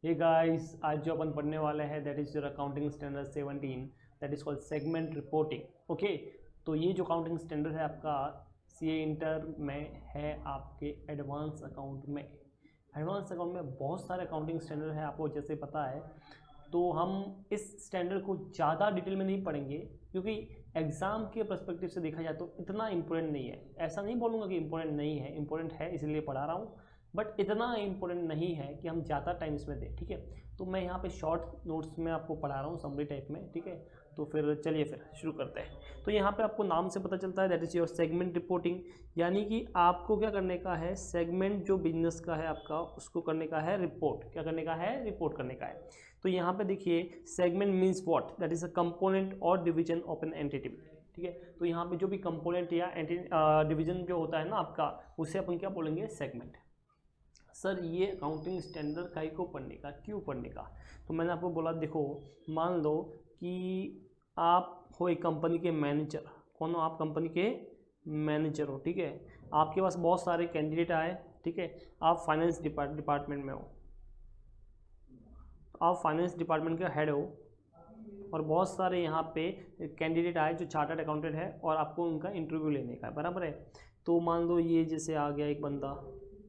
Hey guys, आज जो अपन पढ़ने वाले हैं that is your accounting standard 17 that is called segment reporting. Okay, तो ये जो अकाउंटिंग स्टैंडर्ड है आपका सीए इंटर में है, आपके एडवांस अकाउंट में। एडवांस अकाउंट में बहुत सारे अकाउंटिंग स्टैंडर्ड है, आपको जैसे पता है। तो हम इस स्टैंडर्ड को ज़्यादा डिटेल में नहीं पढ़ेंगे क्योंकि एग्ज़ाम के पर्सपेक्टिव से देखा जाए तो इतना इंपॉर्टेंट नहीं है। ऐसा नहीं बोलूँगा कि इंपॉर्टेंट नहीं है, इंपॉर्टेंट है इसलिए पढ़ा रहा हूँ, बट इतना इंपॉर्टेंट नहीं है कि हम ज़्यादा टाइम इसमें दें। ठीक है, तो मैं यहाँ पे शॉर्ट नोट्स में आपको पढ़ा रहा हूँ समरी टाइप में। ठीक है, तो फिर चलिए फिर शुरू करते हैं। तो यहाँ पे आपको नाम से पता चलता है that is your segment reporting, यानी कि आपको क्या करने का है, सेगमेंट जो बिजनेस का है आपका उसको करने का है रिपोर्ट। क्या करने का है? रिपोर्ट करने का है। तो यहाँ पे देखिए segment means what, that is a component और डिवीजन ऑफ एन एंटिटी। ठीक है, तो यहाँ पे जो भी कंपोनेंट या डिवीजन जो होता है ना आपका, उसे अपन क्या बोलेंगे? सेगमेंट। सर ये अकाउंटिंग स्टैंडर्ड का ही को पढ़ने का, क्यों पढ़ने का? तो मैंने आपको बोला देखो, मान लो कि आप हो एक कंपनी के मैनेजर। कौन हो आप? कंपनी के मैनेजर हो। ठीक है, आपके पास बहुत सारे कैंडिडेट आए। ठीक है, आप फाइनेंस डिपार्टमेंट में हो, आप फाइनेंस डिपार्टमेंट का हेड हो और बहुत सारे यहाँ पे कैंडिडेट आए जो चार्टर्ड अकाउंटेंट है और आपको उनका इंटरव्यू लेने का है, बराबर है। तो मान लो ये जैसे आ गया एक बंदा,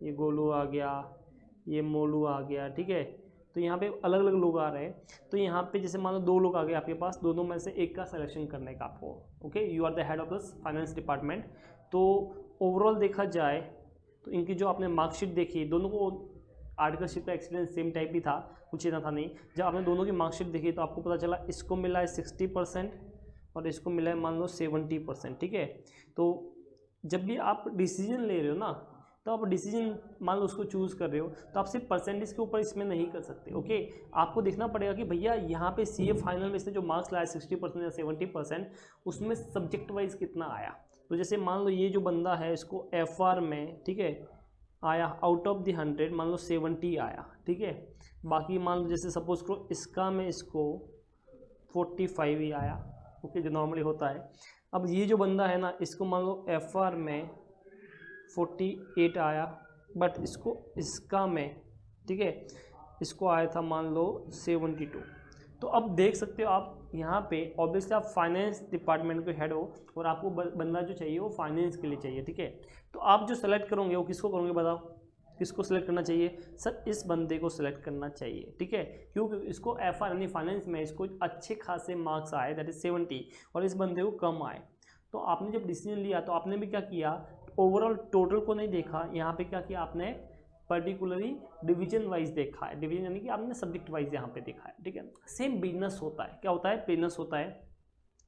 ये गोलू आ गया, ये मोलू आ गया। ठीक है, तो यहाँ पे अलग अलग लोग आ रहे हैं। तो यहाँ पे जैसे मान लो 2 लोग आ गए आपके पास, दोनों में से एक का सिलेक्शन करने का आपको। Okay, you are the head of this finance department. तो ओवरऑल देखा जाए तो इनकी जो आपने मार्कशीट देखी, दोनों को आर्टिकलशिप का एक्सपीरियंस सेम टाइप ही था, कुछ इतना था नहीं। जब आपने दोनों की मार्कशीट देखी तो आपको पता चला इसको मिला है 60% और इसको मिला है मान लो 70%। ठीक है, तो जब भी आप डिसीजन ले रहे हो ना, तो आप डिसीजन मान लो उसको चूज़ कर रहे हो, तो आप सिर्फ परसेंटेज के ऊपर इसमें नहीं कर सकते। ओके, आपको देखना पड़ेगा कि भैया यहाँ पे सीए फाइनल में से जो मार्क्स लाया 60% या 70%, उसमें सब्जेक्ट वाइज कितना आया। तो जैसे मान लो ये जो बंदा है इसको एफआर में, ठीक है, आया आउट ऑफ द 100 मान लो 70 आया। ठीक है, बाकी मान लो जैसे सपोज करो इसका में इसको 45 ही आया। ओके, जो नॉर्मली होता है। अब ये जो बंदा है ना, इसको मान लो एफ आर में 48 आया, बट इसको इसका में, ठीक है, इसको आया था मान लो 72। तो अब देख सकते हो आप यहाँ पे ऑब्वियसली आप फाइनेंस डिपार्टमेंट के हेड हो और आपको बंदा जो चाहिए वो फाइनेंस के लिए चाहिए। ठीक है, तो आप जो सेलेक्ट करोगे वो किसको करोगे बताओ? किसको सेलेक्ट करना चाहिए? सर इस बंदे को सेलेक्ट करना चाहिए। ठीक है, क्योंकि इसको एफ आर यानी फाइनेंस में इसको अच्छे खासे मार्क्स आए दैट इज 70 और इस बंदे को कम आए। तो आपने जब डिसीजन लिया तो आपने भी क्या किया, ओवरऑल टोटल को नहीं देखा, यहाँ पे क्या किया आपने, पर्टिकुलरली डिवीजन वाइज देखा है। डिवीजन यानी कि आपने सब्जेक्ट वाइज यहाँ पे देखा है। ठीक है, सेम बिजनेस होता है, क्या होता है? बिजनेस होता है।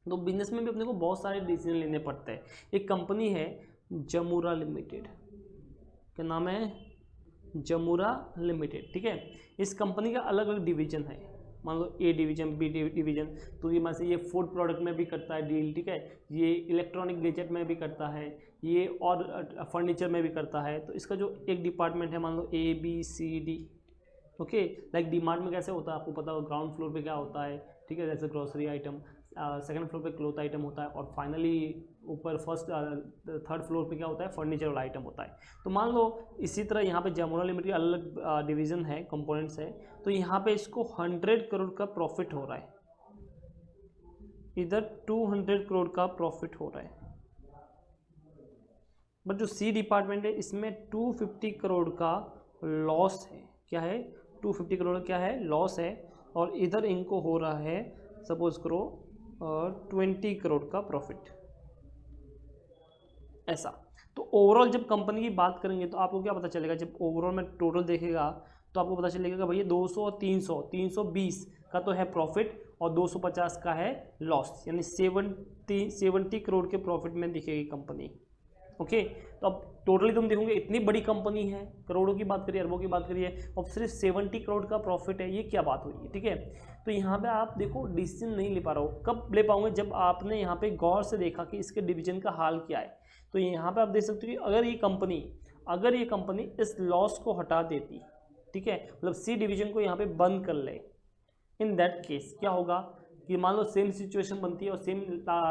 तो बिजनेस में भी अपने को बहुत सारे डिसीजन लेने पड़ते हैं। एक कंपनी है जमूरा लिमिटेड, क्या नाम है? जमूरा लिमिटेड। ठीक है, इस कंपनी का अलग अलग डिवीजन है। मान लो ए डिवीजन, बी डिवीजन। तो ये मान से ये फूड प्रोडक्ट में भी करता है डील। ठीक है, ये इलेक्ट्रॉनिक गैजेट में भी करता है, ये और फर्नीचर में भी करता है। तो इसका जो एक डिपार्टमेंट है मान लो A B C D. Okay, like DMart में कैसे होता है आपको पता हो, ग्राउंड फ्लोर पे क्या होता है? ठीक है, जैसे ग्रोसरी आइटम, सेकंड फ्लोर पे क्लोथ आइटम होता है और फाइनली ऊपर फर्स्ट थर्ड फ्लोर पे क्या होता है? फर्नीचर वाला आइटम होता है। तो मान लो इसी तरह यहाँ पे जमूरा लिमिटेड अलग डिवीजन है, कंपोनेंट्स है। तो यहाँ पे इसको 100 करोड़ का प्रॉफिट हो रहा है, इधर 200 करोड़ का प्रॉफिट हो रहा है। बट जो सी डिपार्टमेंट है इसमें 250 करोड़ का लॉस है। क्या है? 250 करोड़ क्या है? लॉस है। और इधर इनको हो रहा है सपोज करो 20 करोड़ का प्रॉफिट, ऐसा। तो ओवरऑल जब कंपनी की बात करेंगे तो आपको क्या पता चलेगा, जब ओवरऑल में टोटल देखेगा तो आपको पता चलेगा कि भैया 200 और 320 का तो है प्रॉफिट और 250 का है लॉस, यानी 70 करोड़ के प्रॉफिट में दिखेगी कंपनी। ओके, तो अब टोटली तुम देखोगे इतनी बड़ी कंपनी है, करोड़ों की बात करिए, अरबों की बात करिए, और सिर्फ 70 करोड़ का प्रॉफिट है, ये क्या बात हुई? ठीक है, तो यहाँ पे आप देखो डिसीजन नहीं ले पा रहे हो। कब ले पाओगे? जब आपने यहाँ पे गौर से देखा कि इसके डिवीजन का हाल क्या है। तो यहाँ पे आप देख सकते हो कि अगर ये कंपनी इस लॉस को हटा देती, ठीक है, मतलब सी डिवीजन को यहाँ पे बंद कर ले, इन दैट केस क्या होगा कि मान लो सेम सिचुएशन बनती है और सेम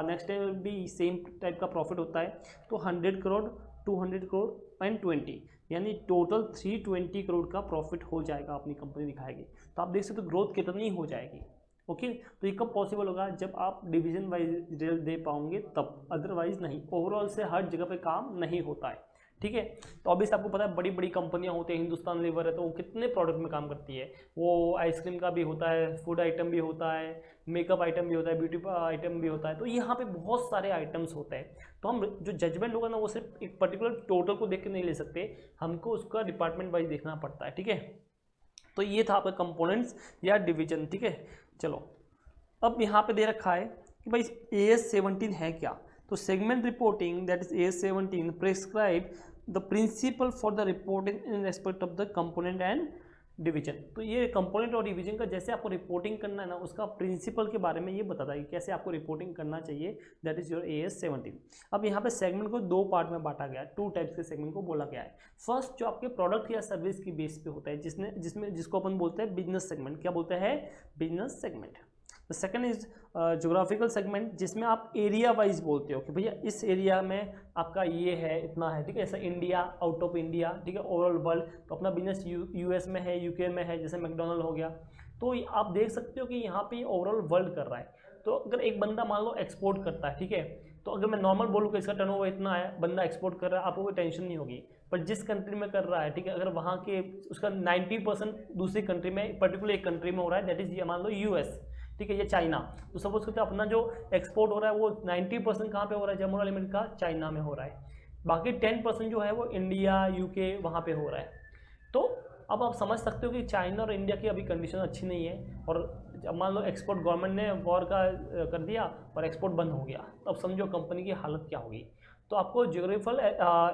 नेक्स्ट टाइम भी सेम टाइप का प्रॉफिट होता है। तो 100 करोड़, 200 करोड़ एंड 20, यानी टोटल 320 करोड़ का प्रॉफिट हो जाएगा अपनी कंपनी दिखाएगी। तो आप देख सकते हो ग्रोथ कितनी हो जाएगी। ओके, तो ये कब पॉसिबल होगा, जब आप डिवीजन वाइज रिजल्ट दे पाओगे तब, अदरवाइज नहीं। ओवरऑल से हर जगह पे काम नहीं होता है, ठीक है। तो ऑब्वियसली आपको पता है बड़ी बड़ी कंपनियां होती हैं, हिंदुस्तान लीवर है तो वो कितने प्रोडक्ट में काम करती है, वो आइसक्रीम का भी होता है, फूड आइटम भी होता है, मेकअप आइटम भी होता है, ब्यूटी आइटम भी होता है, तो यहाँ पे बहुत सारे आइटम्स होते हैं। तो हम जो जजमेंट होगा ना वो सिर्फ एक पर्टिकुलर टोटल को देख के नहीं ले सकते, हमको उसका डिपार्टमेंट वाइज देखना पड़ता है, ठीक है। तो ये था आपका कंपोनेंट्स या डिवीजन, ठीक है। चलो अब यहाँ पे दे रखा है कि भाई AS17 है क्या, तो segment reporting that is AS17 prescribe the principle for the reporting in respect of the component and division. तो ये कंपोनेंट और डिवीजन का जैसे आपको रिपोर्टिंग करना है ना, उसका प्रिंसिपल के बारे में ये बताता है कि कैसे आपको रिपोर्टिंग करना चाहिए, दैट इज योर AS17। अब यहाँ पे सेगमेंट को दो पार्ट में बांटा गया है, 2 टाइप्स के सेगमेंट को बोला गया है। फर्स्ट जो आपके प्रोडक्ट या सर्विस की बेस पे होता है, जिसको अपन बोलते हैं बिजनेस सेगमेंट। क्या बोलते हैं, business segment. The second is geographical segment, जिसमें आप एरिया वाइज बोलते हो कि भैया इस एरिया में आपका ये है, इतना है, ठीक है। जैसे इंडिया, आउट ऑफ इंडिया, ठीक है, ओवरऑल वर्ल्ड, तो अपना बिजनेस US में है, UK में है, जैसे मैकडोनल्ड हो गया। तो आप देख सकते हो कि यहाँ पे ओवरऑल वर्ल्ड कर रहा है। तो अगर एक बंदा मान लो एक्सपोर्ट करता है, ठीक है, तो अगर मैं नॉर्मल बोलूँ कि इसका टर्नओवर इतना है, बंदा एक्सपोर्ट कर रहा है, आपको कोई टेंशन नहीं होगी। पर जिस कंट्री में कर रहा है, ठीक है, अगर वहाँ के उसका 90% दूसरी कंट्री में, पर्टिकुलर एक कंट्री में हो रहा है, दैट इज ये मान लो US, ठीक है, ये चाइना। तो सपोज करते हैं अपना जो एक्सपोर्ट हो रहा है वो 90% कहाँ पे हो रहा है, जनरल लिमिट का चाइना में हो रहा है, बाकी 10% जो है वो इंडिया, UK वहाँ पे हो रहा है। तो अब आप समझ सकते हो कि चाइना और इंडिया की अभी कंडीशन अच्छी नहीं है, और अब मान लो एक्सपोर्ट गवर्नमेंट ने वॉर का कर दिया और एक्सपोर्ट बंद हो गया, तो अब समझो कंपनी की हालत क्या होगी। तो आपको ज्योग्राफिकल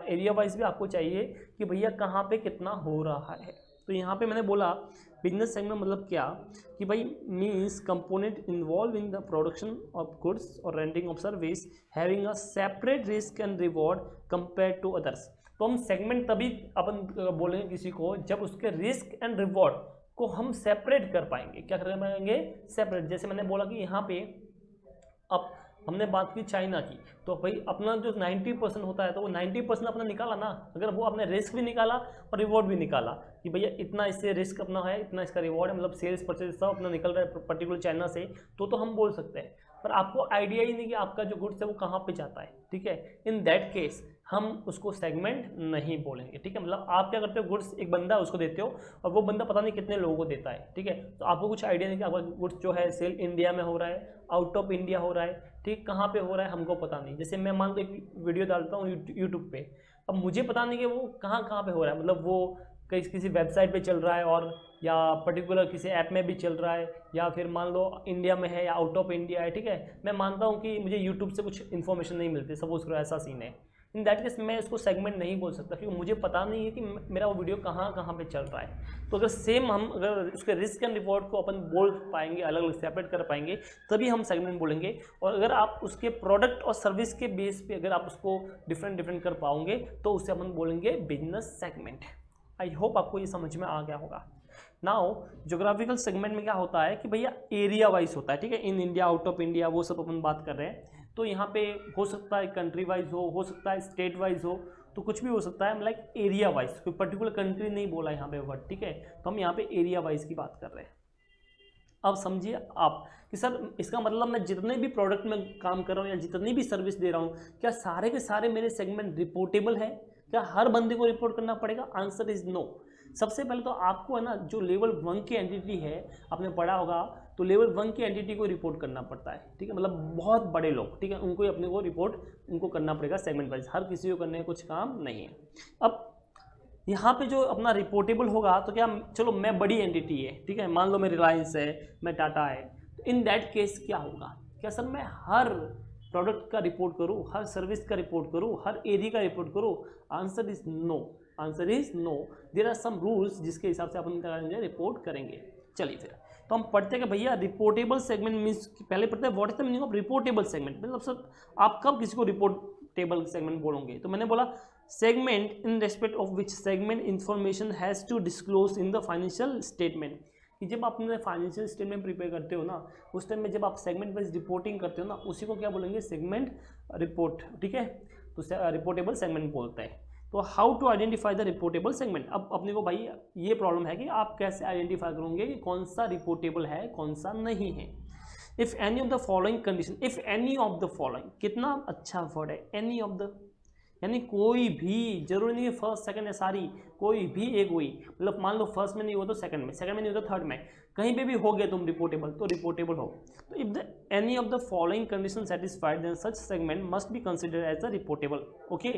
एरिया वाइज भी आपको चाहिए कि भैया कहाँ पे कितना हो रहा है। तो यहाँ पे मैंने बोला बिजनेस सेगमेंट मतलब क्या, कि भाई means component involve in the production of goods और rendering of service having a separate risk and reward compare to others. तो हम सेगमेंट तभी अपन बोलेंगे किसी को जब उसके रिस्क एंड रिवॉर्ड को हम सेपरेट कर पाएंगे। क्या कर पाएंगे, सेपरेट। जैसे मैंने बोला कि यहाँ पे अब हमने बात की चाइना की, तो भाई अपना जो 90% होता है तो वो 90% अपना निकाला ना, अगर वो अपने रिस्क भी निकाला और रिवॉर्ड भी निकाला कि भैया इतना इससे रिस्क अपना है, इतना इसका रिवॉर्ड है, मतलब सेल्स परचेज सब अपना निकल रहा है पर्टिकुलर चाइना से, तो हम बोल सकते हैं। पर आपको आइडिया ही नहीं कि आपका जो गुड्स है वो कहाँ पे जाता है, ठीक है। इन दैट केस हम उसको सेगमेंट नहीं बोलेंगे, ठीक है। मतलब आप क्या करते हो, गुड्स एक बंदा उसको देते हो और वो बंदा पता नहीं कितने लोगों को देता है, ठीक है। तो आपको कुछ आइडिया नहीं कि आपका गुड्स जो है सेल इंडिया में हो रहा है, आउट ऑफ इंडिया हो रहा है, ठीक, कहाँ पे हो रहा है हमको पता नहीं। जैसे मैं मान लो एक वीडियो डालता हूँ यूट्यूब पे, अब मुझे पता नहीं कि वो कहाँ पे हो रहा है, मतलब वो किसी वेबसाइट पे चल रहा है और या पर्टिकुलर किसी ऐप में भी चल रहा है, या फिर मान लो इंडिया में है या आउट ऑफ इंडिया है, ठीक है। मैं मानता हूँ कि मुझे यूट्यूब से कुछ इन्फॉर्मेशन नहीं मिलती, सपोज करो ऐसा सीन है। इन दैट केस मैं इसको सेगमेंट नहीं बोल सकता क्योंकि मुझे पता नहीं है कि मेरा वो वीडियो कहाँ पे चल रहा है। तो अगर सेम हम अगर उसके रिस्क एंड रिवॉर्ड को अपन बोल पाएंगे, अलग अलग सेपरेट कर पाएंगे, तभी हम सेगमेंट बोलेंगे। और अगर आप उसके प्रोडक्ट और सर्विस के बेस पे अगर आप उसको डिफरेंट कर पाओगे तो उसे अपन बोलेंगे बिजनेस सेगमेंट। आई होप आपको ये समझ में आ गया होगा। नाउ ज्योग्राफिकल सेगमेंट में क्या होता है कि भैया एरिया वाइज होता है, ठीक है, in India, out of India, वो सब अपन बात कर रहे हैं। तो यहाँ पे हो सकता है कंट्री वाइज हो सकता है स्टेट वाइज हो, तो कुछ भी हो सकता है, लाइक एरिया वाइज, कोई पर्टिकुलर कंट्री नहीं बोला यहाँ पे वर्ड, ठीक है। तो हम यहाँ पे एरिया वाइज की बात कर रहे हैं। अब समझिए आप कि सर इसका मतलब मैं जितने भी प्रोडक्ट में काम कर रहा हूँ या जितनी भी सर्विस दे रहा हूँ, क्या सारे के सारे मेरे सेगमेंट रिपोर्टेबल है, क्या हर बंदे को रिपोर्ट करना पड़ेगा? Answer is no. सबसे पहले तो आपको है ना, जो लेवल 1 की एंटिटी है, आपने पढ़ा होगा, तो लेवल 1 की एंटिटी को रिपोर्ट करना पड़ता है, ठीक है। मतलब बहुत बड़े लोग, ठीक है, उनको ही अपने को रिपोर्ट उनको करना पड़ेगा सेगमेंट वाइज, हर किसी को करने का कुछ काम नहीं है। अब यहाँ पे जो अपना रिपोर्टेबल होगा, तो क्या, चलो मैं बड़ी एंटिटी है, ठीक है, मान लो मैं रिलायंस है, मैं टाटा है, तो इन दैट केस क्या होगा, क्या सर मैं हर प्रोडक्ट का रिपोर्ट करूँ, हर सर्विस का रिपोर्ट करूँ, हर एरिया का रिपोर्ट करूँ? Answer is no. Answer is no. There are some rules जिसके हिसाब से अपन करेंगे, रिपोर्ट करेंगे। चलिए फिर तो हम पढ़ते हैं कि भैया रिपोर्टेबल सेगमेंट मीन्स, पहले पढ़ते हैं what is the meaning of reportable segment. मतलब सर आप कब किसी को रिपोर्टेबल सेगमेंट बोलोगे? तो मैंने बोला segment in respect of which segment information has to disclose in the financial statement. कि जब आप अपने फाइनेंशियल स्टेटमेंट प्रिपेयर करते हो ना, उस टाइम में जब आप सेगमेंट वाइज रिपोर्टिंग करते हो ना, उसी को क्या बोलेंगे? सेगमेंट रिपोर्ट, ठीक है। तो रिपोर्टेबल सेगमेंट बोलते हैं। तो how to identify the reportable segment, अब अपने को भाई ये प्रॉब्लम है कि आप कैसे आइडेंटिफाई करोगे कि कौन सा रिपोर्टेबल है कौन सा नहीं है। If any of the following condition, if any of the following, कितना अच्छा वर्ड है, एनी ऑफ द, यानी कोई भी, जरूरी नहीं है फर्स्ट सेकंड है सारी, कोई भी एक हुई, मतलब मान लो फर्स्ट में नहीं हुआ तो सेकंड में, सेकंड में नहीं हुआ तो थर्ड में, कहीं पे भी हो गया तुम रिपोर्टेबल तो रिपोर्टेबल हो। तो if the any of the following condition satisfied then such segment must be considered as a reportable. Okay,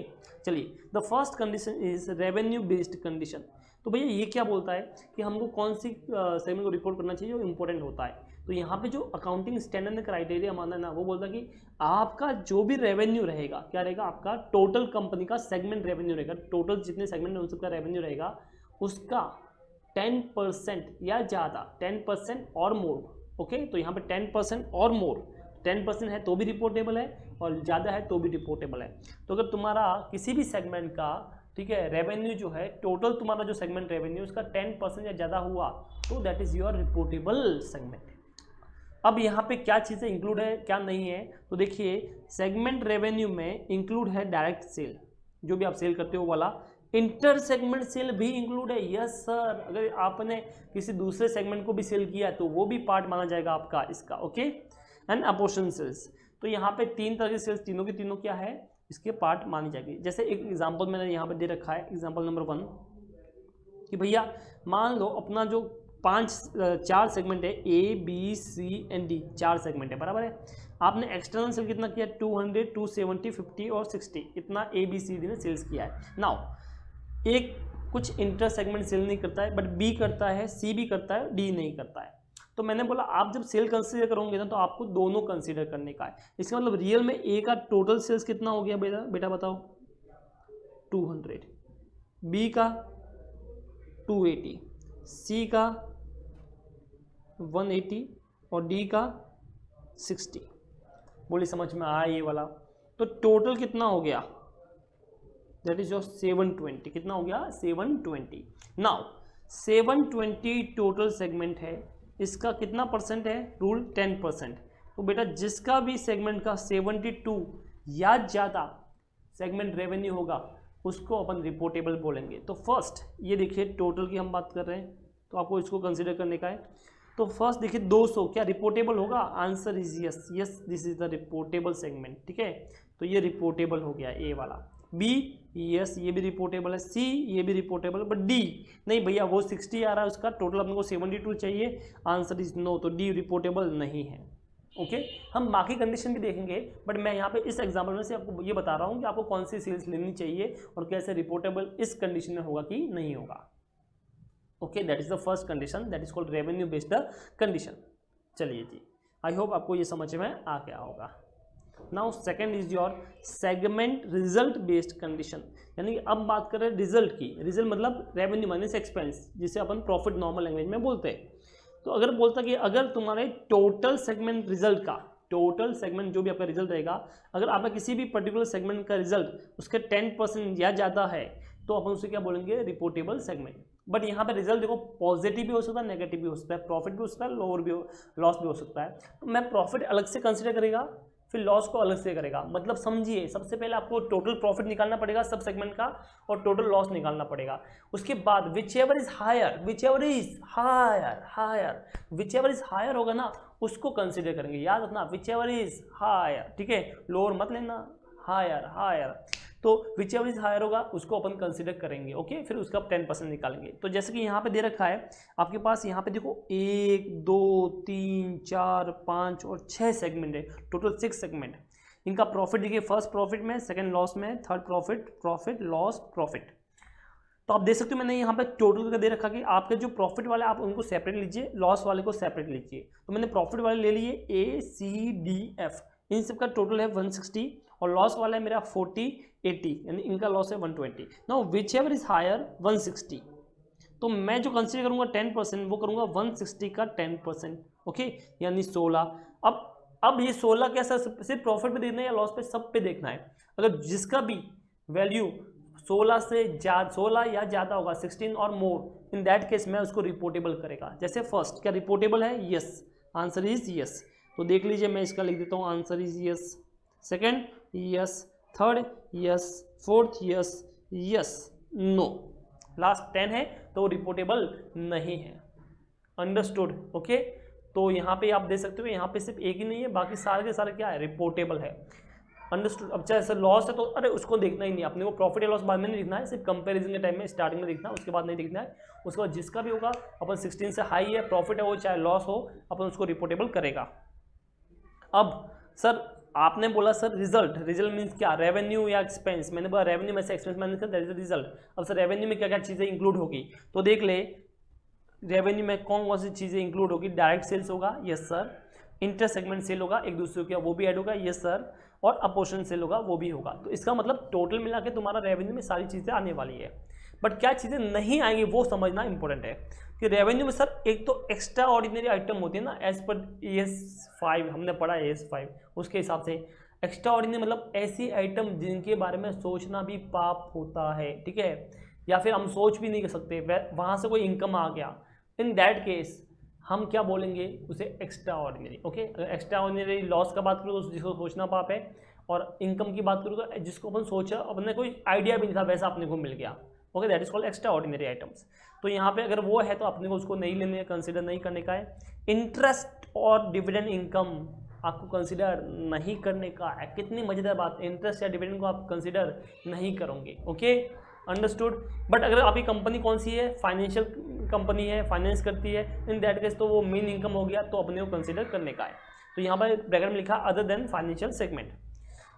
चलिए the first condition is revenue based condition. तो भैया ये क्या बोलता है कि हमको कौन सी सेगमेंट को रिपोर्ट करना चाहिए जो इंपॉर्टेंट होता है। तो यहाँ पे जो अकाउंटिंग स्टैंडर्ड क्राइटेरिया माना ना, वो बोलता है कि आपका जो भी रेवेन्यू रहेगा, क्या रहेगा, आपका टोटल कंपनी का सेगमेंट रेवेन्यू रहेगा, टोटल जितने सेगमेंट है उन सबका रेवेन्यू रहेगा, उसका 10% या ज़्यादा, 10% और मोर। ओके, तो यहाँ पे 10% और मोर, 10% है तो भी रिपोर्टेबल है और ज़्यादा है तो भी रिपोर्टेबल है। तो अगर तुम्हारा किसी भी सेगमेंट का, ठीक है, रेवेन्यू जो है, टोटल तुम्हारा जो सेगमेंट रेवेन्यू उसका 10% या ज़्यादा हुआ तो that is your reportable segment. अब यहाँ पे क्या चीज़ें इंक्लूड है क्या नहीं है, तो देखिए सेगमेंट रेवेन्यू में इंक्लूड है डायरेक्ट सेल, जो भी आप सेल करते हो वाला, इंटर सेगमेंट सेल भी इंक्लूड है। यस सर, अगर आपने किसी दूसरे सेगमेंट को भी सेल किया तो वो भी पार्ट माना जाएगा आपका इसका। ओके, एंड अपोर्शन सेल्स, तो यहाँ पे 3 तरह की सेल्स, तीनों की तीनों क्या है, इसके पार्ट मानी जाएगी। जैसे एक एग्जाम्पल मैंने यहाँ पे दे रखा है, एग्जाम्पल नंबर 1 कि भैया मान लो अपना जो 4 सेगमेंट है, A B C and D, 4 segment है, बराबर है। आपने एक्सटर्नल सेल कितना किया, 200, 270, 50 और 60, इतना ए बी सी डी ने सेल्स किया है। नाउ एक कुछ इंटर सेगमेंट सेल नहीं करता है, बट बी करता है, सी भी करता है, डी नहीं करता है। तो मैंने बोला आप जब सेल कंसीडर करोगे ना तो आपको दोनों कंसीडर करने का है। इसका मतलब रियल में ए का टोटल सेल्स कितना हो गया बेटा बताओ, 200, बी का 280, सी का 180 और डी का 60। बोली समझ में आया ये वाला? तो टोटल कितना हो गया, दैट इज योर 720। कितना हो गया, 720। नाउ 720 टोटल सेगमेंट है, इसका कितना परसेंट है, रूल 10%। तो बेटा जिसका भी सेगमेंट का 72 या ज़्यादा सेगमेंट रेवेन्यू होगा उसको अपन रिपोर्टेबल बोलेंगे। तो फर्स्ट ये देखिए टोटल की हम बात कर रहे हैं, तो आपको इसको कंसीडर करने का है। तो फर्स्ट देखिए 200 क्या रिपोर्टेबल होगा, answer is yes, yes this is the reportable segment. ठीक है, तो ये रिपोर्टेबल हो गया ए वाला। बी यस ये भी रिपोर्टेबल है, सी ये भी रिपोर्टेबल, बट डी नहीं भैया, वो 60 आ रहा है उसका, टोटल अपने को 72 चाहिए, आंसर इज नो, तो डी रिपोर्टेबल नहीं है। ओके, हम बाकी कंडीशन भी देखेंगे, बट मैं यहाँ पे इस एग्जाम्पल में से आपको ये बता रहा हूँ कि आपको कौन सी सेल्स लेनी चाहिए और कैसे रिपोर्टेबल इस कंडीशन में होगा कि नहीं होगा। Okay, that is the first condition, that is called revenue based condition. चलिए जी, आई होप आपको ये समझ में आ गया होगा। Now second is your segment result based condition, यानी कि अब बात कर रहे हैं रिजल्ट की। रिजल्ट मतलब रेवेन्यू माइनस एक्सपेंस, जिसे अपन प्रॉफिट नॉर्मल लैंग्वेज में बोलते हैं। तो अगर बोलता कि अगर तुम्हारे टोटल सेगमेंट रिजल्ट का, टोटल सेगमेंट जो भी आपका रिजल्ट रहेगा, अगर आपका किसी भी पर्टिकुलर सेगमेंट का रिजल्ट उसके 10% या ज़्यादा है तो अपन उसे क्या बोलेंगे, रिपोर्टेबल सेगमेंट। बट यहाँ पे रिजल्ट देखो पॉजिटिव भी हो सकता है, नेगेटिव भी हो सकता है, प्रॉफिट भी हो सकता है, लोअर भी लॉस भी हो सकता है। तो मैं प्रॉफिट अलग से कंसिडर करेगा, फिर लॉस को अलग से करेगा। मतलब समझिए, सबसे पहले आपको टोटल प्रॉफिट निकालना पड़ेगा सब सेगमेंट का और टोटल लॉस निकालना पड़ेगा। उसके बाद whichever is higher, whichever is higher होगा ना उसको कंसिडर करेंगे। याद रखना, विच एवर इज हायर, ठीक है, लोअर मत लेना, हायर। तो विच एवर इज हायर होगा उसको अपन कंसिडर करेंगे। ओके, फिर उसका 10% निकालेंगे। तो जैसे कि यहाँ पे दे रखा है आपके पास, यहाँ पे देखो 1 2 3 4 5 और 6 सेगमेंट है, टोटल 6 सेगमेंट। इनका प्रॉफिट देखिए, फर्स्ट प्रॉफिट में, सेकंड लॉस में, थर्ड प्रॉफिट लॉस प्रॉफिट। तो आप देख सकते हो मैंने यहाँ पे टोटल का दे रखा कि आपके जो प्रॉफिट वाले आप उनको सेपरेट लीजिए, लॉस वाले को सेपरेट लीजिए। तो मैंने प्रॉफिट वाले ले लिए A C D F, इन सबका टोटल है 160 और लॉस वाला है मेरा 40 80, यानी इनका लॉस है 120। Now whichever is higher 160, तो मैं जो कंसिडर करूंगा 10% वो करूंगा 160 का 10%। ओके, यानी 16। अब ये 16 कैसा, सिर्फ प्रॉफिट पे देखना है या लॉस पे, सब पे देखना है। अगर जिसका भी वैल्यू 16 से ज़्यादा, 16 या ज़्यादा होगा, 16 और मोर, इन दैट केस मैं उसको रिपोर्टेबल करेगा। जैसे फर्स्ट क्या रिपोर्टेबल है, यस, आंसर इज यस। तो देख लीजिए मैं इसका लिख देता हूँ, answer is yes. Second yes, third yes, fourth yes, yes, no, last 10 है तो रिपोर्टेबल नहीं है। अंडरस्टूड? ओके, तो यहाँ पे आप देख सकते हो यहाँ पे सिर्फ एक ही नहीं है, बाकी सारे के सारे क्या है, रिपोर्टेबल है। अंडरस्टूड? अब चाहे सर लॉस है तो अरे उसको देखना ही नहीं, अपने को प्रॉफिट या लॉस बाद में नहीं दिखना है, सिर्फ कंपैरिजन के टाइम में स्टार्टिंग में दिखना है, उसके बाद नहीं दिखना है। उसके बाद जिसका भी होगा अपन 16 से हाई है, प्रॉफिट है वो चाहे लॉस हो, अपन उसको रिपोर्टेबल करेगा। अब सर आपने बोला सर रिजल्ट, रिजल्ट मीन्स क्या, रेवेन्यू या एक्सपेंस? मैंने बोला रेवेन्यू में से एक्सपेंस माइनस कर, दैट इज रिजल्ट। अब सर रेवेन्यू में क्या क्या चीज़ें इंक्लूड होगी, तो देख ले रेवेन्यू में कौन कौन सी चीज़ें इंक्लूड होगी। डायरेक्ट सेल्स होगा, yes sir. Inter segment sale होगा, एक दूसरे का वो भी ऐड होगा, यस सर। और अपोर्शन सेल होगा, वो भी होगा। तो इसका मतलब टोटल मिला के तुम्हारा रेवेन्यू में सारी चीज़ें आने वाली है। बट क्या चीज़ें नहीं आएंगी वो समझना इंपॉर्टेंट है कि रेवेन्यू में सर एक तो एक्स्ट्रा ऑर्डिनरी आइटम होती है ना, एज पर ES5 हमने पढ़ा है, ES5 उसके हिसाब से एक्स्ट्रा ऑर्डिनरी मतलब ऐसी आइटम जिनके बारे में सोचना भी पाप होता है, ठीक है, या फिर हम सोच भी नहीं कर सकते, वहाँ से कोई इनकम आ गया, इन दैट केस हम क्या बोलेंगे उसे, एक्स्ट्रा ऑर्डिनरी। ओके, अगर एक्स्ट्रा ऑर्डिनरी लॉस का बात करूँ तो जिसको सोचना पाप है, और इनकम की बात करूँ तो जिसको अपन सोचा, अपने कोई आइडिया भी नहीं था वैसा अपने को मिल गया। Okay, that is called extra ordinary items. तो यहाँ पे अगर वो है तो अपने को उसको नहीं लेने, कंसिडर नहीं करने का है। इंटरेस्ट और डिविडेंड इनकम आपको कंसिडर नहीं करने का है। कितनी मजेदार बात, इंटरेस्ट या डिविडेंड को आप कंसिडर नहीं करोगे। Okay, understood? बट अगर आपकी कंपनी कौन सी है, फाइनेंशियल कंपनी है, फाइनेंस करती है, इन दैट केस तो वो मेन इनकम हो गया, तो अपने को कंसिडर करने का है। तो यहाँ पर ब्रैकेट में लिखा other than financial segment.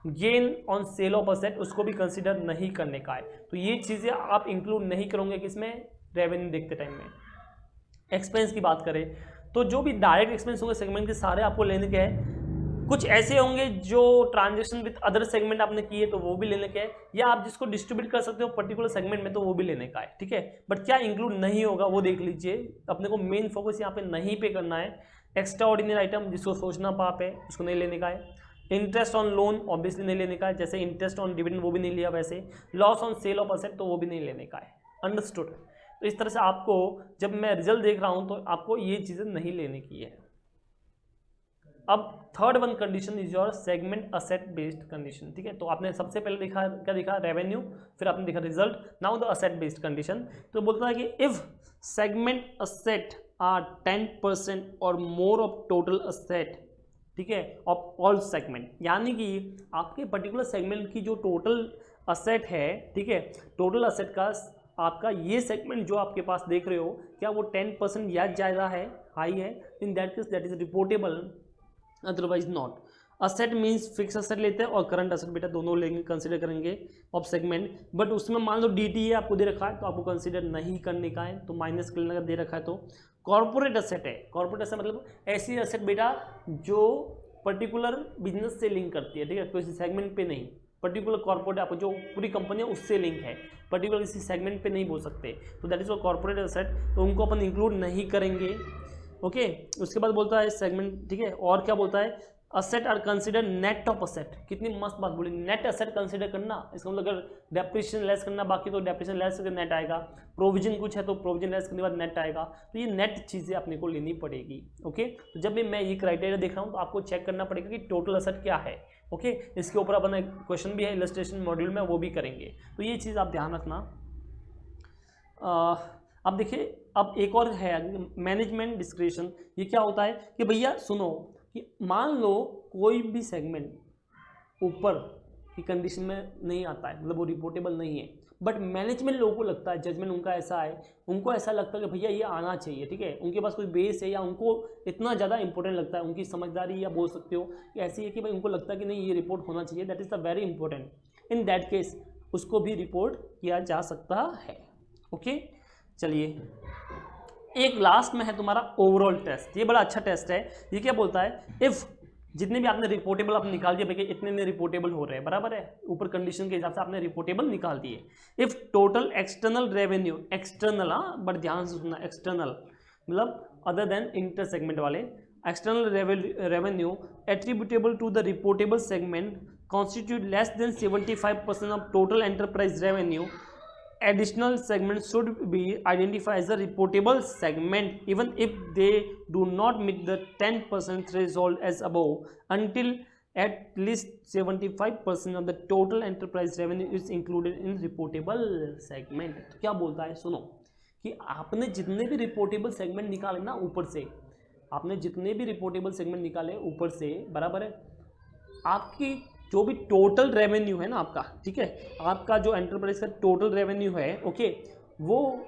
Gain on sale of asset उसको भी कंसिडर नहीं करने का है। तो ये चीज़ें आप इंक्लूड नहीं करोगे किसमें, रेवेन्यू देखते टाइम में। एक्सपेंस की बात करें तो जो भी डायरेक्ट एक्सपेंस होंगे सेगमेंट के सारे आपको लेने के हैं। कुछ ऐसे होंगे जो ट्रांजेक्शन विद अदर सेगमेंट आपने किए तो वो भी लेने के हैं, या आप जिसको डिस्ट्रीब्यूट कर सकते हो पर्टिकुलर सेगमेंट में तो वो भी लेने का है, ठीक है। बट क्या इंक्लूड नहीं होगा वो देख लीजिए, अपने को मेन फोकस यहाँ पे नहीं पे करना है। एक्स्ट्रा ऑर्डिनरी आइटम जिसको सोचना पाप है उसको नहीं लेने का है। इंटरेस्ट ऑन लोन ऑब्वियसली नहीं लेने का है, जैसे इंटरेस्ट ऑन डिविडेंड वो भी नहीं लिया, वैसे loss on sale of asset तो वो भी नहीं लेने का है। अंडरस्टूड? तो इस तरह से आपको जब मैं रिजल्ट देख रहा हूँ तो आपको ये चीज़ें नहीं लेने की है। अब third one condition is your segment asset based condition, ठीक है। तो आपने सबसे पहले देखा क्या, देखा रेवेन्यू, फिर आपने देखा result, now the asset based condition. तो बोलता है कि इफ सेगमेंट असेट आर 10% और मोर ऑफ टोटल असेट, ठीक है, ऑफ ऑल सेगमेंट, यानी कि आपके पर्टिकुलर सेगमेंट की जो टोटल असेट है, ठीक है, टोटल असेट का आपका ये सेगमेंट जो आपके पास देख रहे हो, क्या वो 10% या ज़्यादा है, हाई है, इन that case that is reportable, otherwise not. Asset means fix asset लेते हैं और करंट असेट बेटा दोनों लेंगे, कंसिडर करेंगे ऑफ सेगमेंट। बट उसमें मान लो DT है आपको दे रखा है तो आपको कंसिडर नहीं करने का है, तो माइनस करने का दे रखा है। तो कॉर्पोरेट असेट है, कॉर्पोरेट असेट मतलब ऐसी असेट बेटा जो पर्टिकुलर बिजनेस से लिंक करती है, ठीक है, किसी सेगमेंट पे नहीं, पर्टिकुलर कॉर्पोरेट आपको जो पूरी कंपनी है उससे लिंक है, पर्टिकुलर किसी सेगमेंट पे नहीं बोल सकते, तो दैट इज कॉर्पोरेट असेट, तो उनको अपन इंक्लूड नहीं करेंगे। ओके, उसके बाद बोलता है सेगमेंट, ठीक है, और क्या बोलता है, asset are consider net of asset. कितनी मस्त बात बोली, नेट असेट कंसिडर करना, इसका मतलब अगर डेप्रिसिएशन लेस करना बाकी तो डेप्रिसिएशन लेस करके नेट आएगा, प्रोविजन कुछ है तो प्रोविजन लेस करने के बाद नेट आएगा, तो ये नेट चीज़ें अपने को लेनी पड़ेगी। ओके, तो जब भी मैं ये क्राइटेरिया देख रहा हूँ तो आपको चेक करना पड़ेगा कि टोटल असेट क्या है। ओके, इसके ऊपर अपन क्वेश्चन भी है इलस्ट्रेशन मॉड्यूल में, वो भी करेंगे, तो ये चीज़ आप ध्यान रखना। अब देखिए, अब एक और है मैनेजमेंट डिस्क्रिशन। ये क्या होता है कि भैया सुनो कि मान लो कोई भी सेगमेंट ऊपर की कंडीशन में नहीं आता है, मतलब वो रिपोर्टेबल नहीं है, बट मैनेजमेंट लोगों को लगता है, जजमेंट उनका ऐसा है, उनको ऐसा लगता है कि भैया ये आना चाहिए, ठीक है, उनके पास कोई बेस है या उनको इतना ज़्यादा इंपॉर्टेंट लगता है, उनकी समझदारी या बोल सकते हो कि ऐसी है कि भाई उनको लगता है कि नहीं ये रिपोर्ट होना चाहिए, that is the very important, in that case उसको भी रिपोर्ट किया जा सकता है। ओके, चलिए एक लास्ट में है तुम्हारा ओवरऑल टेस्ट। ये बड़ा अच्छा टेस्ट है। ये क्या बोलता है, इफ़ जितने भी आपने रिपोर्टेबल आपने निकाल दिए, भैया इतने में रिपोर्टेबल हो रहे हैं, बराबर है, ऊपर कंडीशन के हिसाब से आपने रिपोर्टेबल निकाल दिए। If total external revenue, external, हाँ बट ध्यान से सुनना, एक्सटर्नल मतलब अदर देन इंटर सेगमेंट वाले, external revenue attributable to the reportable segment constitute less than 75% of total enterprise revenue, additional segments should be identified as a reportable segment even if they do not meet the 10% threshold as above until at least 75% of the total enterprise revenue is included in reportable segment. तो क्या बोलता है, सुनो कि आपने जितने भी reportable segment निकाले ना ऊपर से, आपने जितने भी रिपोर्टेबल सेगमेंट निकाले ऊपर से, बराबर है, आपकी जो भी टोटल रेवेन्यू है ना आपका, ठीक है, आपका जो एंटरप्राइज का टोटल रेवेन्यू है, ओके, वो